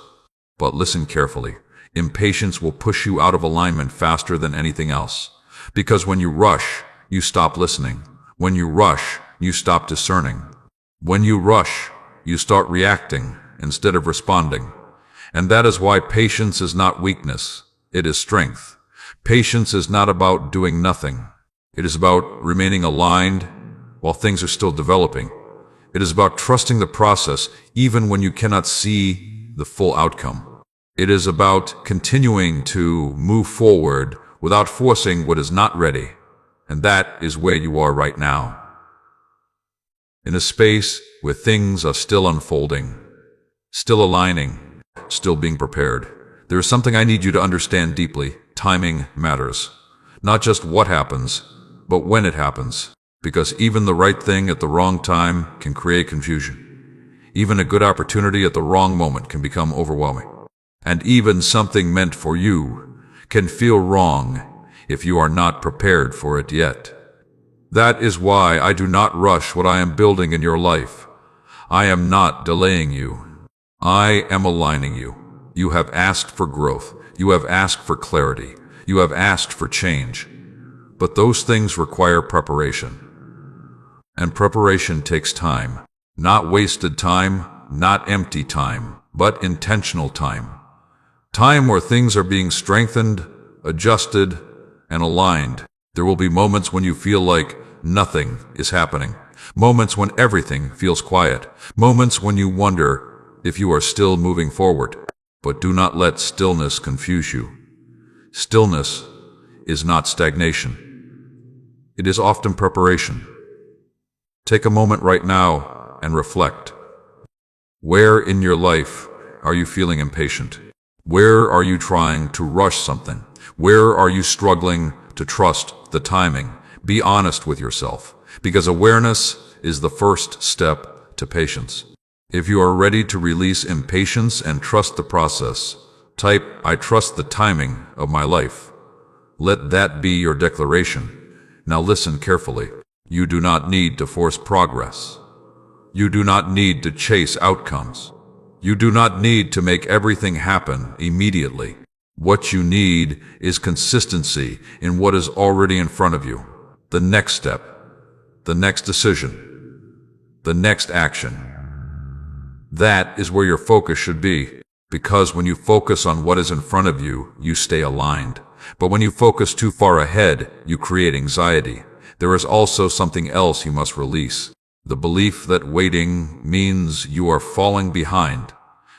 But listen carefully. Impatience will push you out of alignment faster than anything else. Because when you rush, you stop listening. When you rush, you stop discerning. When you rush, you start reacting instead of responding. And that is why patience is not weakness, it is strength. Patience is not about doing nothing. It is about remaining aligned while things are still developing. It is about trusting the process even when you cannot see the full outcome. It is about continuing to move forward without forcing what is not ready. And that is where you are right now. In a space where things are still unfolding, still aligning, still being prepared. There is something I need you to understand deeply. Timing matters. Not just what happens, but when it happens. Because even the right thing at the wrong time can create confusion. Even a good opportunity at the wrong moment can become overwhelming. And even something meant for you can feel wrong if you are not prepared for it yet. That is why I do not rush what I am building in your life. I am not delaying you. I am aligning you. You have asked for growth. You have asked for clarity. You have asked for change. But those things require preparation. And preparation takes time. Not wasted time, not empty time, but intentional time. Time where things are being strengthened, adjusted, and aligned. There will be moments when you feel like nothing is happening. Moments when everything feels quiet. Moments when you wonder if you are still moving forward. But do not let stillness confuse you. Stillness is not stagnation. It is often preparation. Take a moment right now and reflect. Where in your life are you feeling impatient? Where are you trying to rush something? Where are you struggling to trust the timing? Be honest with yourself, because awareness is the first step to patience. If you are ready to release impatience and trust the process, type, "I trust the timing of my life." Let that be your declaration. Now listen carefully. You do not need to force progress. You do not need to chase outcomes. You do not need to make everything happen immediately. What you need is consistency in what is already in front of you. The next step, the next decision, the next action. That is where your focus should be, because when you focus on what is in front of you, you stay aligned. But when you focus too far ahead, you create anxiety. There is also something else you must release. The belief that waiting means you are falling behind.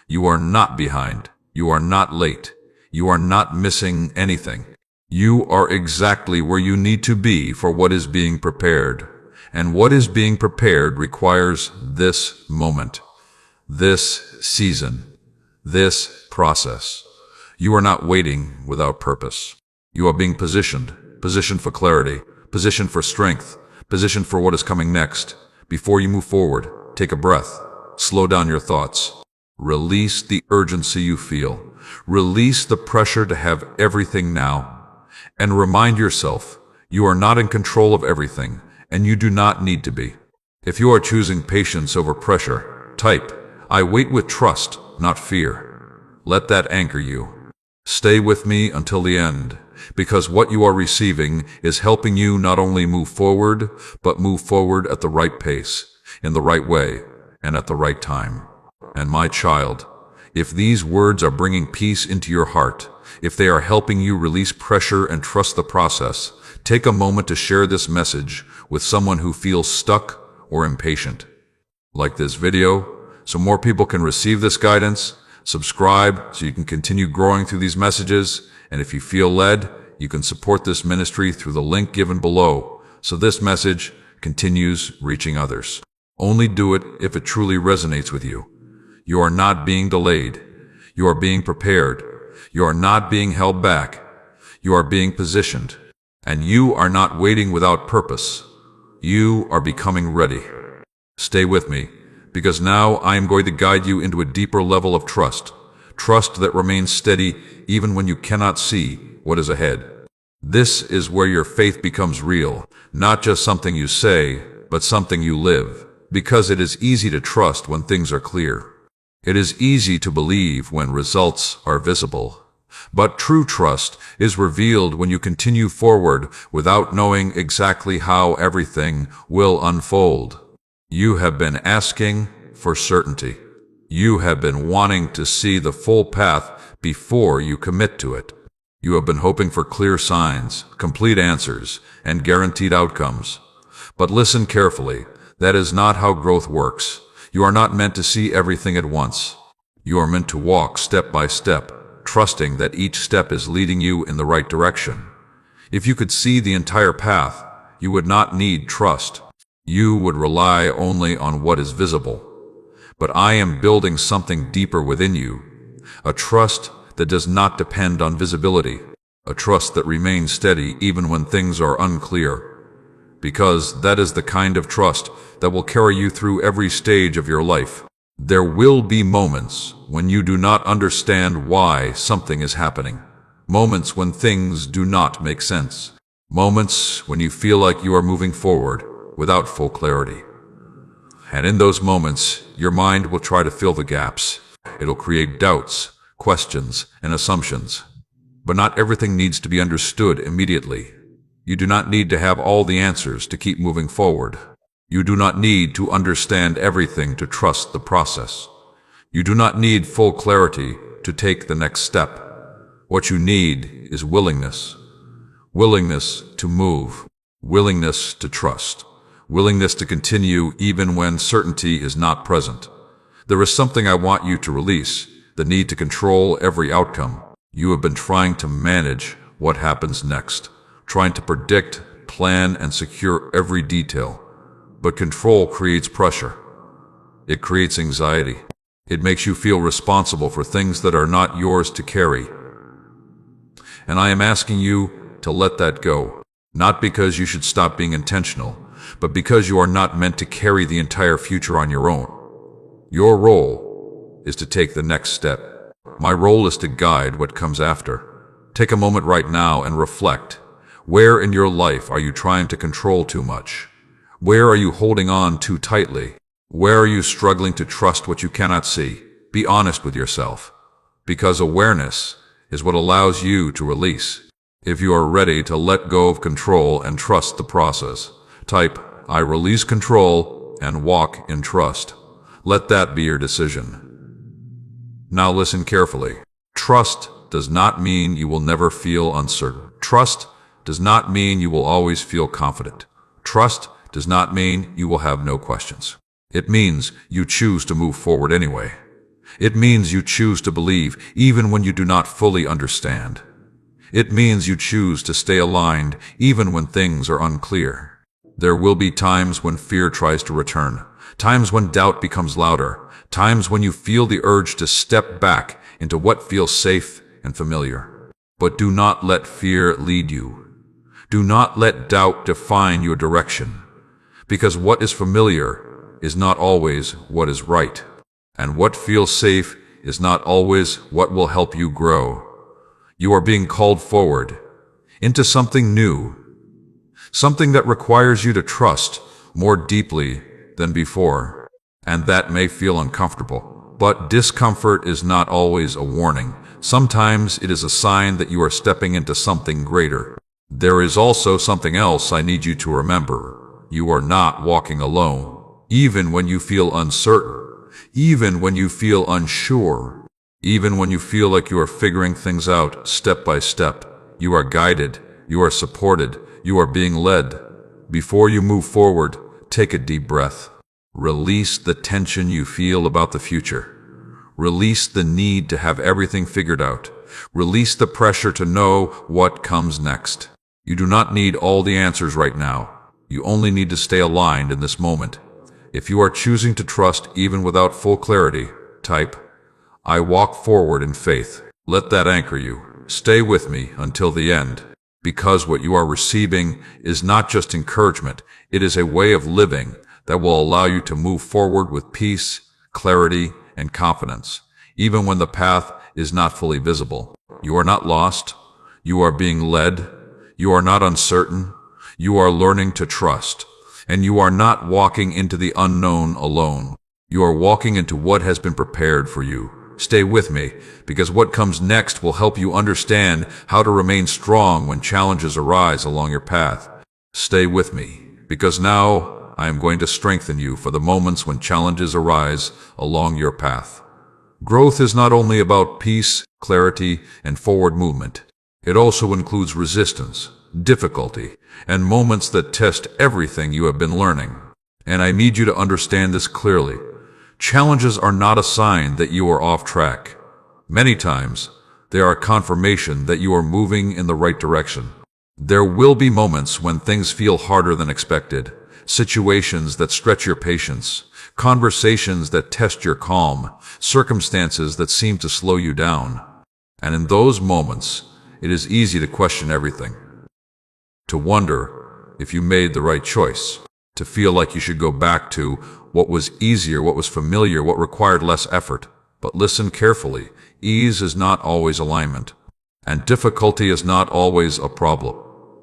You are not behind. You are not late. You are not missing anything. You are exactly where you need to be for what is being prepared. And what is being prepared requires this moment, this season, this process. You are not waiting without purpose. You are being positioned for clarity, positioned for strength, positioned for what is coming next. Before you move forward, take a breath. Slow down your thoughts. Release the urgency you feel. Release the pressure to have everything now. And remind yourself, you are not in control of everything, and you do not need to be. If you are choosing patience over pressure, type, "I wait with trust, not fear." Let that anchor you. Stay with me until the end, because what you are receiving is helping you not only move forward, but move forward at the right pace, in the right way, and at the right time. And my child, if these words are bringing peace into your heart, if they are helping you release pressure and trust the process, take a moment to share this message with someone who feels stuck or impatient. Like this video so more people can receive this guidance. Subscribe so you can continue growing through these messages. And if you feel led, you can support this ministry through the link given below so this message continues reaching others. Only do it if it truly resonates with you. You are not being delayed. You are being prepared. You are not being held back. You are being positioned. And you are not waiting without purpose. You are becoming ready. Stay with me, because now I am going to guide you into a deeper level of trust. Trust that remains steady even when you cannot see what is ahead. This is where your faith becomes real, not just something you say, but something you live. Because it is easy to trust when things are clear. It is easy to believe when results are visible. But true trust is revealed when you continue forward without knowing exactly how everything will unfold. You have been asking for certainty. You have been wanting to see the full path before you commit to it. You have been hoping for clear signs, complete answers, and guaranteed outcomes. But listen carefully. That is not how growth works. You are not meant to see everything at once. You are meant to walk step by step, trusting that each step is leading you in the right direction. If you could see the entire path, you would not need trust. You would rely only on what is visible. But I am building something deeper within you, a trust that does not depend on visibility, a trust that remains steady even when things are unclear. Because that is the kind of trust that will carry you through every stage of your life. There will be moments when you do not understand why something is happening. Moments when things do not make sense. Moments when you feel like you are moving forward without full clarity. And in those moments, your mind will try to fill the gaps. It'll create doubts, questions, and assumptions. But not everything needs to be understood immediately. You do not need to have all the answers to keep moving forward. You do not need to understand everything to trust the process. You do not need full clarity to take the next step. What you need is willingness. Willingness to move. Willingness to trust. Willingness to continue even when certainty is not present. There is something I want you to release, the need to control every outcome. You have been trying to manage what happens next, trying to predict, plan, and secure every detail. But control creates pressure. It creates anxiety. It makes you feel responsible for things that are not yours to carry. And I am asking you to let that go, not because you should stop being intentional, but because you are not meant to carry the entire future on your own. Your role is to take the next step. My role is to guide what comes after. Take a moment right now and reflect. Where in your life are you trying to control too much? Where are you holding on too tightly? Where are you struggling to trust what you cannot see? Be honest with yourself, because awareness is what allows you to release. If you are ready to let go of control and trust the process, type, "I release control and walk in trust." Let that be your decision. Now listen carefully. Trust does not mean you will never feel uncertain. Trust does not mean you will always feel confident. Trust does not mean you will have no questions. It means you choose to move forward anyway. It means you choose to believe even when you do not fully understand. It means you choose to stay aligned even when things are unclear. There will be times when fear tries to return, times when doubt becomes louder, times when you feel the urge to step back into what feels safe and familiar. But do not let fear lead you. Do not let doubt define your direction, because what is familiar is not always what is right, and what feels safe is not always what will help you grow. You are being called forward into something new, something that requires you to trust more deeply than before, and that may feel uncomfortable. But discomfort is not always a warning. Sometimes it is a sign that you are stepping into something greater. There is also something else I need you to remember. You are not walking alone. Even when you feel uncertain, even when you feel unsure, even when you feel like you are figuring things out step by step, you are guided, you are supported, you are being led. Before you move forward, take a deep breath. Release the tension you feel about the future. Release the need to have everything figured out. Release the pressure to know what comes next. You do not need all the answers right now. You only need to stay aligned in this moment. If you are choosing to trust even without full clarity, type, "I walk forward in faith." Let that anchor you. Stay with me until the end, because what you are receiving is not just encouragement, it is a way of living that will allow you to move forward with peace, clarity, and confidence, even when the path is not fully visible. You are not lost. You are being led. You are not uncertain. You are learning to trust. And you are not walking into the unknown alone. You are walking into what has been prepared for you. Stay with me, because what comes next will help you understand how to remain strong when challenges arise along your path. Stay with me, because now I am going to strengthen you for the moments when challenges arise along your path. Growth is not only about peace, clarity, and forward movement. It also includes resistance, difficulty, and moments that test everything you have been learning. And I need you to understand this clearly. Challenges are not a sign that you are off track. Many times, they are a confirmation that you are moving in the right direction. There will be moments when things feel harder than expected, situations that stretch your patience, conversations that test your calm, circumstances that seem to slow you down. And in those moments, it is easy to question everything, to wonder if you made the right choice, to feel like you should go back to what was easier, what was familiar, what required less effort. But listen carefully. Ease is not always alignment, and difficulty is not always a problem.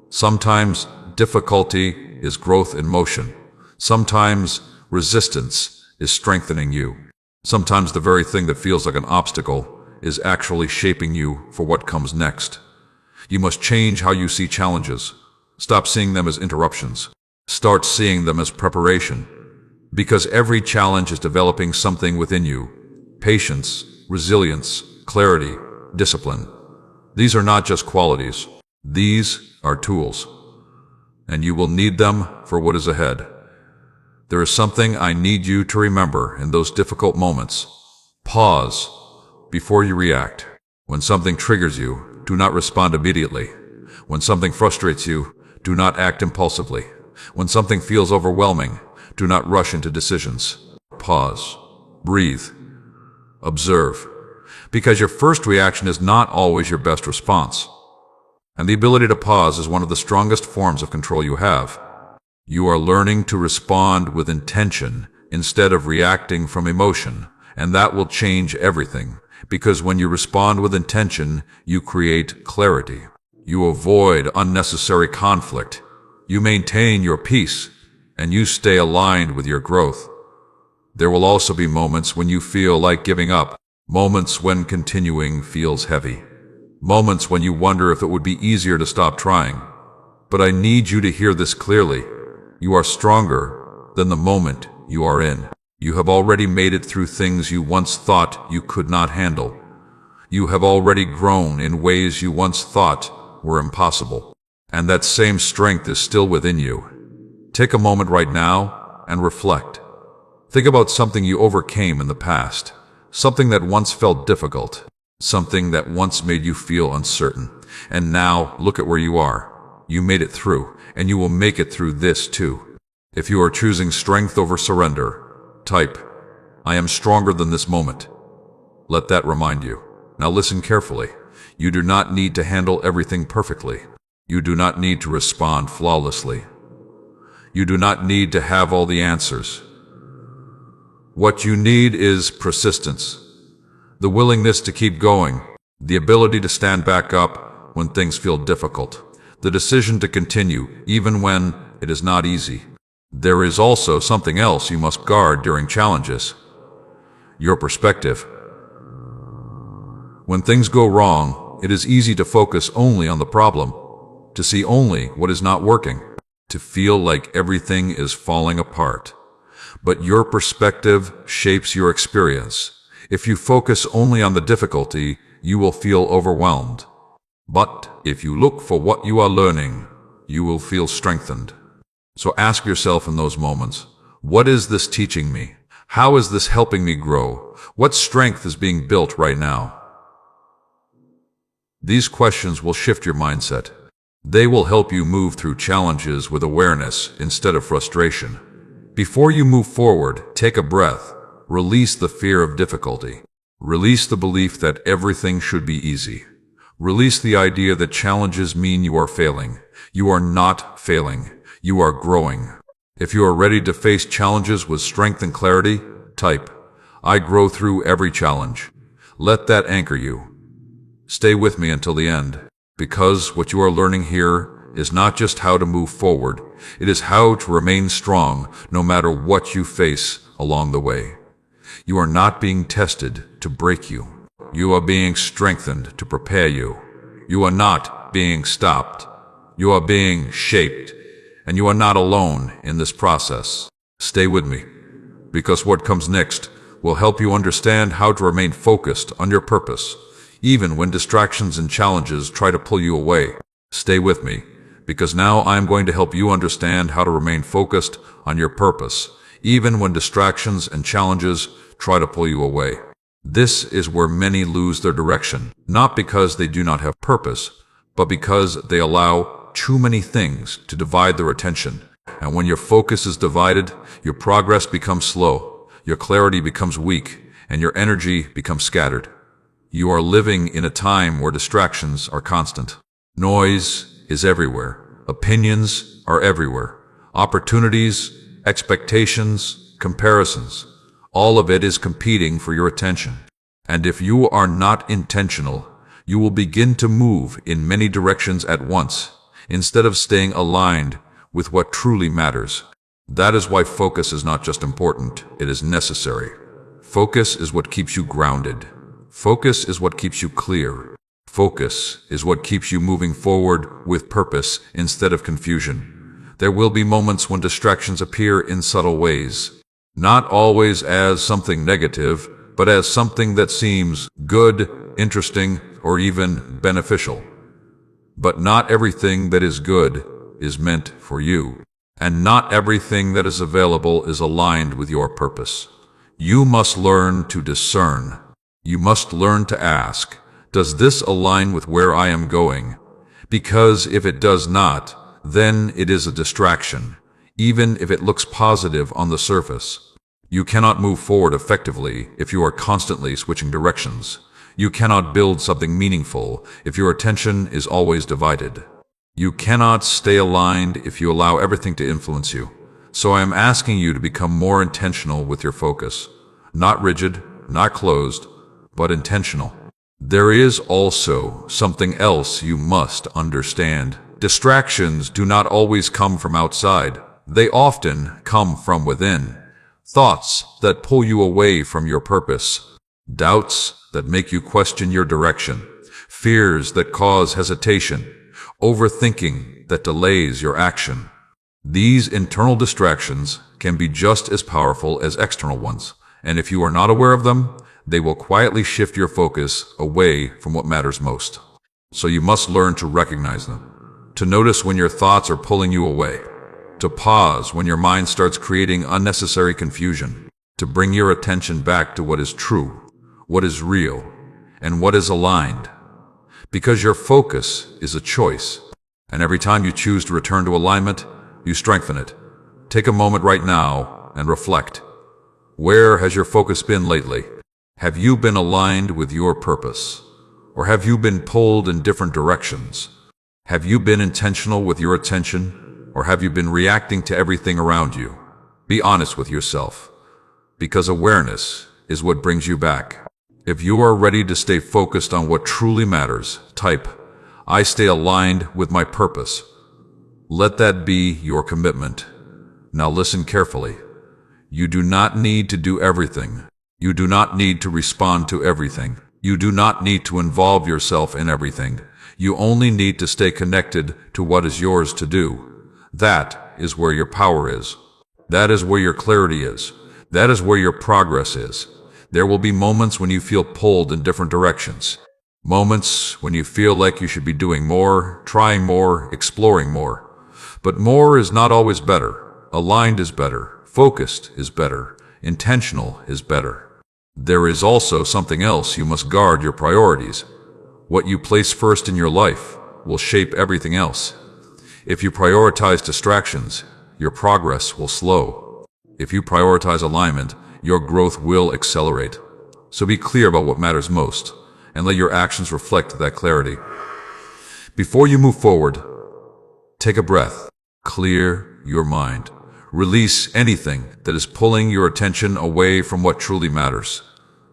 Sometimes difficulty is growth in motion. Sometimes resistance is strengthening you. Sometimes the very thing that feels like an obstacle is actually shaping you for what comes next. You must change how you see challenges. Stop seeing them as interruptions. Start seeing them as preparation. Because every challenge is developing something within you. Patience, resilience, clarity, discipline. These are not just qualities. These are tools. And you will need them for what is ahead. There is something I need you to remember in those difficult moments. Pause before you react. When something triggers you, do not respond immediately. When something frustrates you, do not act impulsively. When something feels overwhelming, do not rush into decisions. Pause. Breathe. Observe. Because your first reaction is not always your best response. And the ability to pause is one of the strongest forms of control you have. You are learning to respond with intention instead of reacting from emotion, and that will change everything. Because when you respond with intention, you create clarity. You avoid unnecessary conflict. You maintain your peace, and you stay aligned with your growth. There will also be moments when you feel like giving up, moments when continuing feels heavy, moments when you wonder if it would be easier to stop trying. But I need you to hear this clearly. You are stronger than the moment you are in. You have already made it through things you once thought you could not handle. You have already grown in ways you once thought were impossible. And that same strength is still within you. Take a moment right now and reflect. Think about something you overcame in the past, something that once felt difficult, something that once made you feel uncertain. And now look at where you are. You made it through, and you will make it through this too. If you are choosing strength over surrender, type, "I am stronger than this moment." Let that remind you. Now listen carefully. You do not need to handle everything perfectly. You do not need to respond flawlessly. You do not need to have all the answers. What you need is persistence, the willingness to keep going, the ability to stand back up when things feel difficult, the decision to continue even when it is not easy. There is also something else you must guard during challenges: your perspective. When things go wrong, it is easy to focus only on the problem, to see only what is not working, to feel like everything is falling apart. But your perspective shapes your experience. If you focus only on the difficulty, you will feel overwhelmed. But if you look for what you are learning, you will feel strengthened. So ask yourself in those moments, what is this teaching me? How is this helping me grow? What strength is being built right now? These questions will shift your mindset. They will help you move through challenges with awareness instead of frustration. Before you move forward, take a breath. Release the fear of difficulty. Release the belief that everything should be easy. Release the idea that challenges mean you are failing. You are not failing. You are growing. If you are ready to face challenges with strength and clarity, type, "I grow through every challenge." Let that anchor you. Stay with me until the end, because what you are learning here is not just how to move forward, it is how to remain strong no matter what you face along the way. You are not being tested to break you. You are being strengthened to prepare you. You are not being stopped. You are being shaped, and you are not alone in this process. Stay with me, because what comes next will help you understand how to remain focused on your purpose, even when distractions and challenges try to pull you away. Stay with me, because now I am going to help you understand how to remain focused on your purpose, even when distractions and challenges try to pull you away. This is where many lose their direction, not because they do not have purpose, but because they allow too many things to divide their attention. And when your focus is divided, your progress becomes slow, your clarity becomes weak, and your energy becomes scattered. You are living in a time where distractions are constant. Noise is everywhere. Opinions are everywhere. Opportunities, expectations, comparisons. All of it is competing for your attention. And if you are not intentional, you will begin to move in many directions at once, instead of staying aligned with what truly matters. That is why focus is not just important, it is necessary. Focus is what keeps you grounded. Focus is what keeps you clear. Focus is what keeps you moving forward with purpose instead of confusion. There will be moments when distractions appear in subtle ways, not always as something negative, but as something that seems good, interesting, or even beneficial. But not everything that is good is meant for you, and not everything that is available is aligned with your purpose. You must learn to discern. You must learn to ask, does this align with where I am going? Because if it does not, then it is a distraction, even if it looks positive on the surface. You cannot move forward effectively if you are constantly switching directions. You cannot build something meaningful if your attention is always divided. You cannot stay aligned if you allow everything to influence you. So I am asking you to become more intentional with your focus. Not rigid, not closed, but intentional. There is also something else you must understand. Distractions do not always come from outside. They often come from within. Thoughts that pull you away from your purpose. Doubts that make you question your direction. Fears that cause hesitation. Overthinking that delays your action. These internal distractions can be just as powerful as external ones, and if you are not aware of them, they will quietly shift your focus away from what matters most. So you must learn to recognize them, to notice when your thoughts are pulling you away, to pause when your mind starts creating unnecessary confusion, to bring your attention back to what is true, what is real, and what is aligned. Because your focus is a choice, and every time you choose to return to alignment, you strengthen it. Take a moment right now and reflect. Where has your focus been lately? Have you been aligned with your purpose? Or have you been pulled in different directions? Have you been intentional with your attention? Or have you been reacting to everything around you? Be honest with yourself, because awareness is what brings you back. If you are ready to stay focused on what truly matters, type, I stay aligned with my purpose. Let that be your commitment. Now listen carefully. You do not need to do everything. You do not need to respond to everything. You do not need to involve yourself in everything. You only need to stay connected to what is yours to do. That is where your power is. That is where your clarity is. That is where your progress is. There will be moments when you feel pulled in different directions. Moments when you feel like you should be doing more, trying more, exploring more. But more is not always better. Aligned is better. Focused is better. Intentional is better. There is also something else you must guard: your priorities. What you place first in your life will shape everything else. If you prioritize distractions, your progress will slow. If you prioritize alignment, your growth will accelerate. So be clear about what matters most, and let your actions reflect that clarity. Before you move forward, take a breath. Clear your mind. Release anything that is pulling your attention away from what truly matters,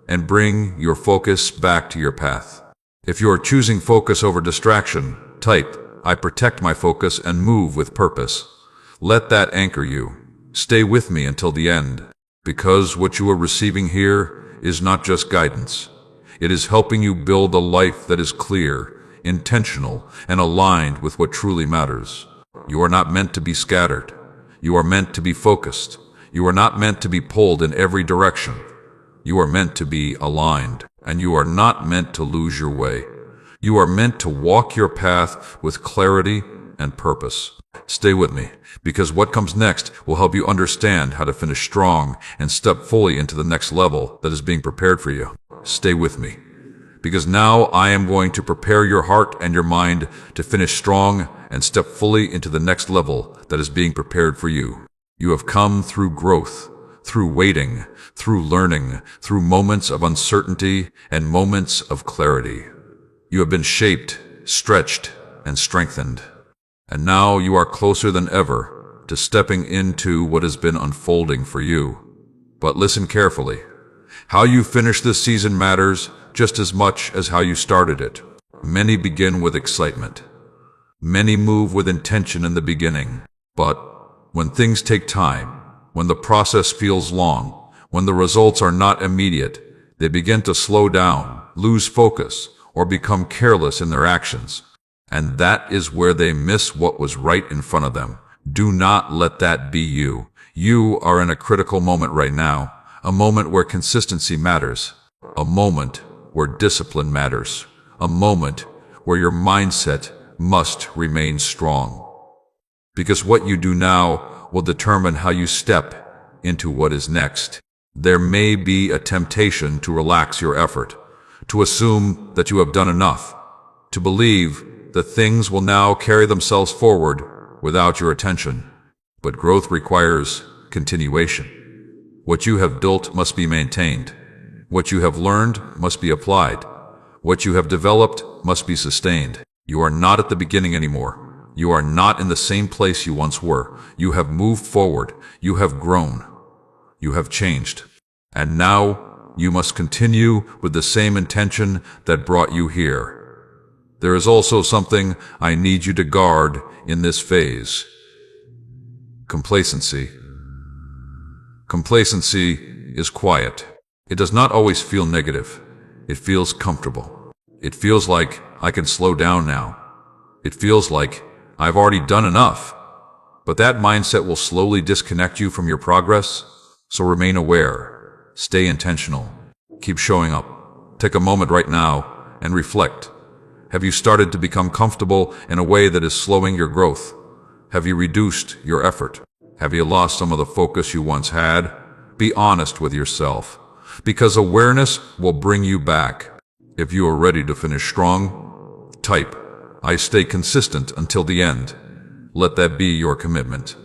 and bring your focus back to your path. If you are choosing focus over distraction, type, I protect my focus and move with purpose. Let that anchor you. Stay with me until the end, because what you are receiving here is not just guidance. It is helping you build a life that is clear, intentional, and aligned with what truly matters. You are not meant to be scattered. You are meant to be focused. You are not meant to be pulled in every direction. You are meant to be aligned, and you are not meant to lose your way. You are meant to walk your path with clarity and purpose. Stay with me, because what comes next will help you understand how to finish strong and step fully into the next level that is being prepared for you. Stay with me, because now I am going to prepare your heart and your mind to finish strong and step fully into the next level that is being prepared for you. You have come through growth, through waiting, through learning, through moments of uncertainty and moments of clarity. You have been shaped, stretched, and strengthened. And now you are closer than ever to stepping into what has been unfolding for you. But listen carefully. How you finish this season matters just as much as how you started it. Many begin with excitement. Many move with intention in the beginning. But when things take time, when the process feels long, when the results are not immediate, they begin to slow down, lose focus, or become careless in their actions. And that is where they miss what was right in front of them. Do not let that be you. You are in a critical moment right now, a moment where consistency matters, a moment where discipline matters, a moment where your mindset must remain strong. Because what you do now will determine how you step into what is next. There may be a temptation to relax your effort, to assume that you have done enough, to believe that things will now carry themselves forward without your attention. But growth requires continuation. What you have built must be maintained. What you have learned must be applied. What you have developed must be sustained. You are not at the beginning anymore. You are not in the same place you once were. You have moved forward. You have grown. You have changed. And now you must continue with the same intention that brought you here. There is also something I need you to guard in this phase. Complacency. Complacency is quiet. It does not always feel negative. It feels comfortable. It feels like I can slow down now. It feels like I've already done enough. But that mindset will slowly disconnect you from your progress, so remain aware. Stay intentional. Keep showing up. Take a moment right now and reflect. Have you started to become comfortable in a way that is slowing your growth? Have you reduced your effort? Have you lost some of the focus you once had? Be honest with yourself, because awareness will bring you back. If you are ready to finish strong, type, I stay consistent until the end. Let that be your commitment.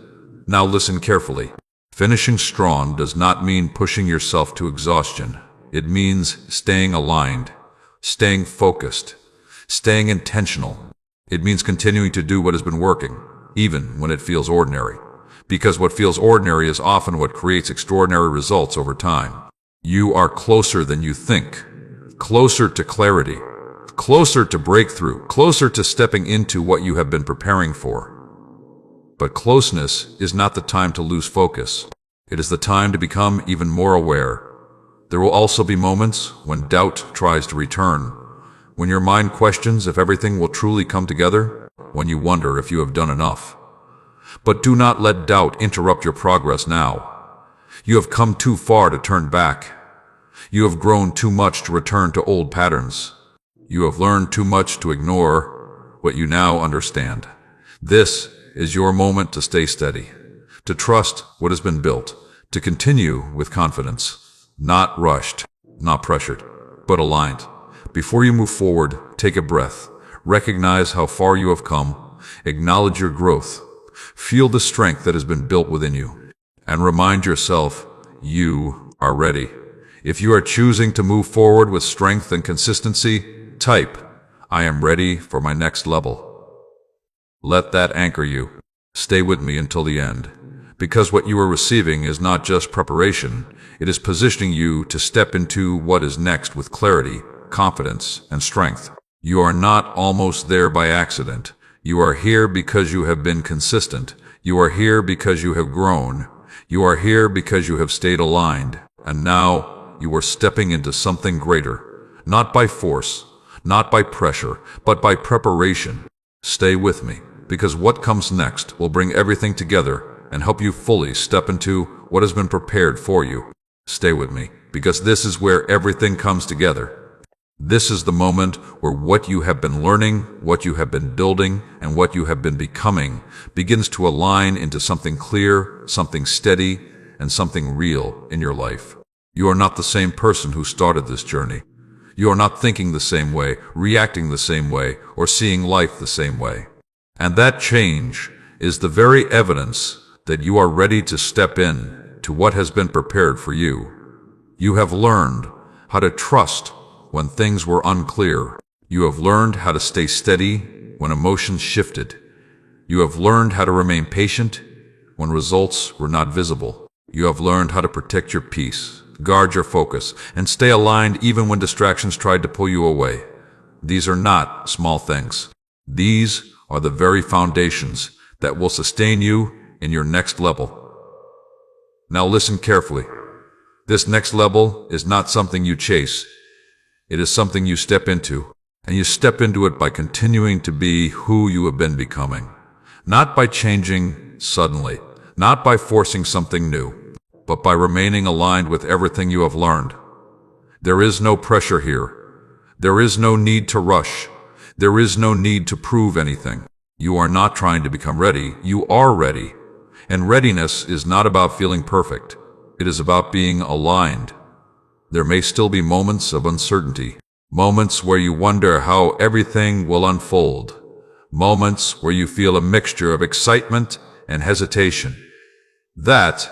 Now listen carefully. Finishing strong does not mean pushing yourself to exhaustion. It means staying aligned, staying focused, staying intentional. It means continuing to do what has been working, even when it feels ordinary. Because what feels ordinary is often what creates extraordinary results over time. You are closer than you think. Closer to clarity. Closer to breakthrough. Closer to stepping into what you have been preparing for. But closeness is not the time to lose focus. It is the time to become even more aware. There will also be moments when doubt tries to return. When your mind questions if everything will truly come together, when you wonder if you have done enough. But do not let doubt interrupt your progress now. You have come too far to turn back. You have grown too much to return to old patterns. You have learned too much to ignore what you now understand. This is your moment to stay steady, to trust what has been built, to continue with confidence, not rushed, not pressured, but aligned. Before you move forward, take a breath. Recognize how far you have come. Acknowledge your growth. Feel the strength that has been built within you. And remind yourself, you are ready. If you are choosing to move forward with strength and consistency, type, I am ready for my next level. Let that anchor you. Stay with me until the end. Because what you are receiving is not just preparation, it is positioning you to step into what is next with clarity, confidence, and strength. You are not almost there by accident. You are here because you have been consistent. You are here because you have grown. You are here because you have stayed aligned. And now you are stepping into something greater. Not by force, not by pressure, but by preparation. Stay with me, because what comes next will bring everything together and help you fully step into what has been prepared for you. Stay with me, because this is where everything comes together. This is the moment where what you have been learning, what you have been building, and what you have been becoming begins to align into something clear, something steady, and something real in your life. You are not the same person who started this journey. You are not thinking the same way, reacting the same way, or seeing life the same way. And that change is the very evidence that you are ready to step in to what has been prepared for you. You have learned how to trust when things were unclear. You have learned how to stay steady when emotions shifted. You have learned how to remain patient when results were not visible. You have learned how to protect your peace, guard your focus, and stay aligned even when distractions tried to pull you away. These are not small things. These are the very foundations that will sustain you in your next level. Now listen carefully. This next level is not something you chase. It is something you step into, and you step into it by continuing to be who you have been becoming. Not by changing suddenly, not by forcing something new, but by remaining aligned with everything you have learned. There is no pressure here. There is no need to rush. There is no need to prove anything. You are not trying to become ready. You are ready. And readiness is not about feeling perfect. It is about being aligned. There may still be moments of uncertainty, moments where you wonder how everything will unfold, moments where you feel a mixture of excitement and hesitation. That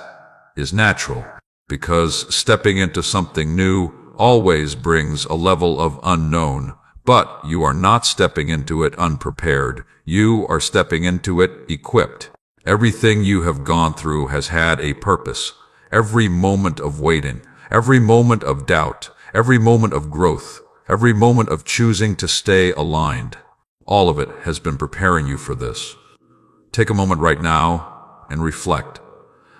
is natural, because stepping into something new always brings a level of unknown. But you are not stepping into it unprepared. You are stepping into it equipped. Everything you have gone through has had a purpose. Every moment of waiting, every moment of doubt, every moment of growth, every moment of choosing to stay aligned, all of it has been preparing you for this. Take a moment right now and reflect.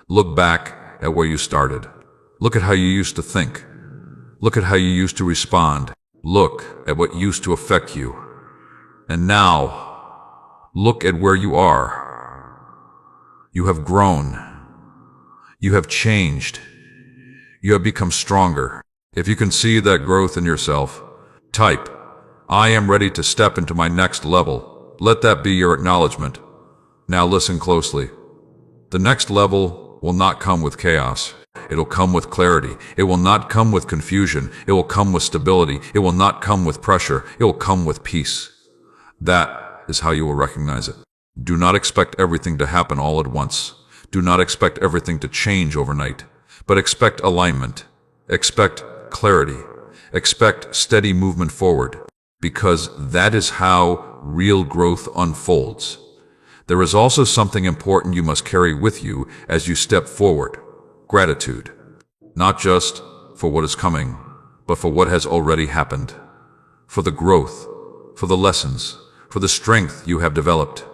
Look back at where you started. Look at how you used to think. Look at how you used to respond. Look at what used to affect you. And now, look at where you are. You have grown. You have changed. You have become stronger. If you can see that growth in yourself, type, "I am ready to step into my next level." Let that be your acknowledgement. Now listen closely. The next level will not come with chaos. It'll come with clarity. It will not come with confusion. It will come with stability. It will not come with pressure. It will come with peace. That is how you will recognize it. Do not expect everything to happen all at once. Do not expect everything to change overnight, but expect alignment. Expect clarity. Expect steady movement forward, because that is how real growth unfolds. There is also something important you must carry with you as you step forward. Gratitude. Not just for what is coming, but for what has already happened. For the growth, for the lessons, for the strength you have developed.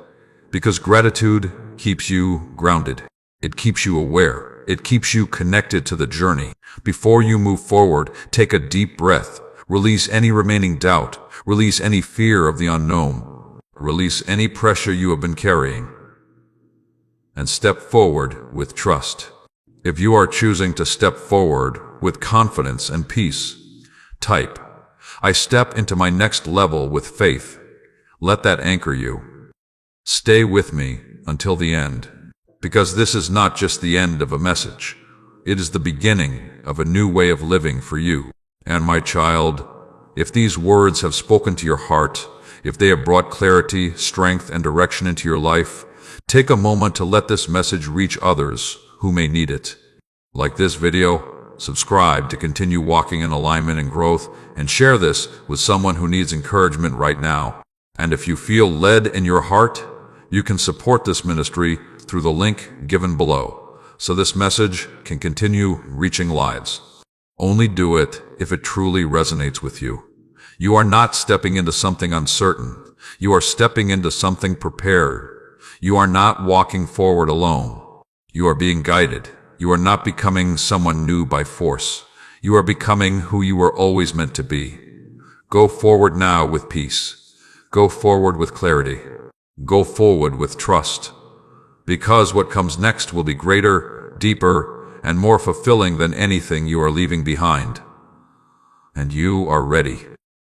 Because gratitude keeps you grounded. It keeps you aware. It keeps you connected to the journey. Before you move forward, take a deep breath. Release any remaining doubt. Release any fear of the unknown. Release any pressure you have been carrying. And step forward with trust. If you are choosing to step forward with confidence and peace, type, "I step into my next level with faith." Let that anchor you. Stay with me until the end, because this is not just the end of a message. It is the beginning of a new way of living for you. And my child, if these words have spoken to your heart, if they have brought clarity, strength, and direction into your life, take a moment to let this message reach others who may need it. Like this video, subscribe to continue walking in alignment and growth, and share this with someone who needs encouragement right now. And if you feel led in your heart, you can support this ministry through the link given below, so this message can continue reaching lives. Only do it if it truly resonates with you. You are not stepping into something uncertain. You are stepping into something prepared. You are not walking forward alone. You are being guided. You are not becoming someone new by force. You are becoming who you were always meant to be. Go forward now with peace. Go forward with clarity. Go forward with trust. Because what comes next will be greater, deeper, and more fulfilling than anything you are leaving behind. And you are ready.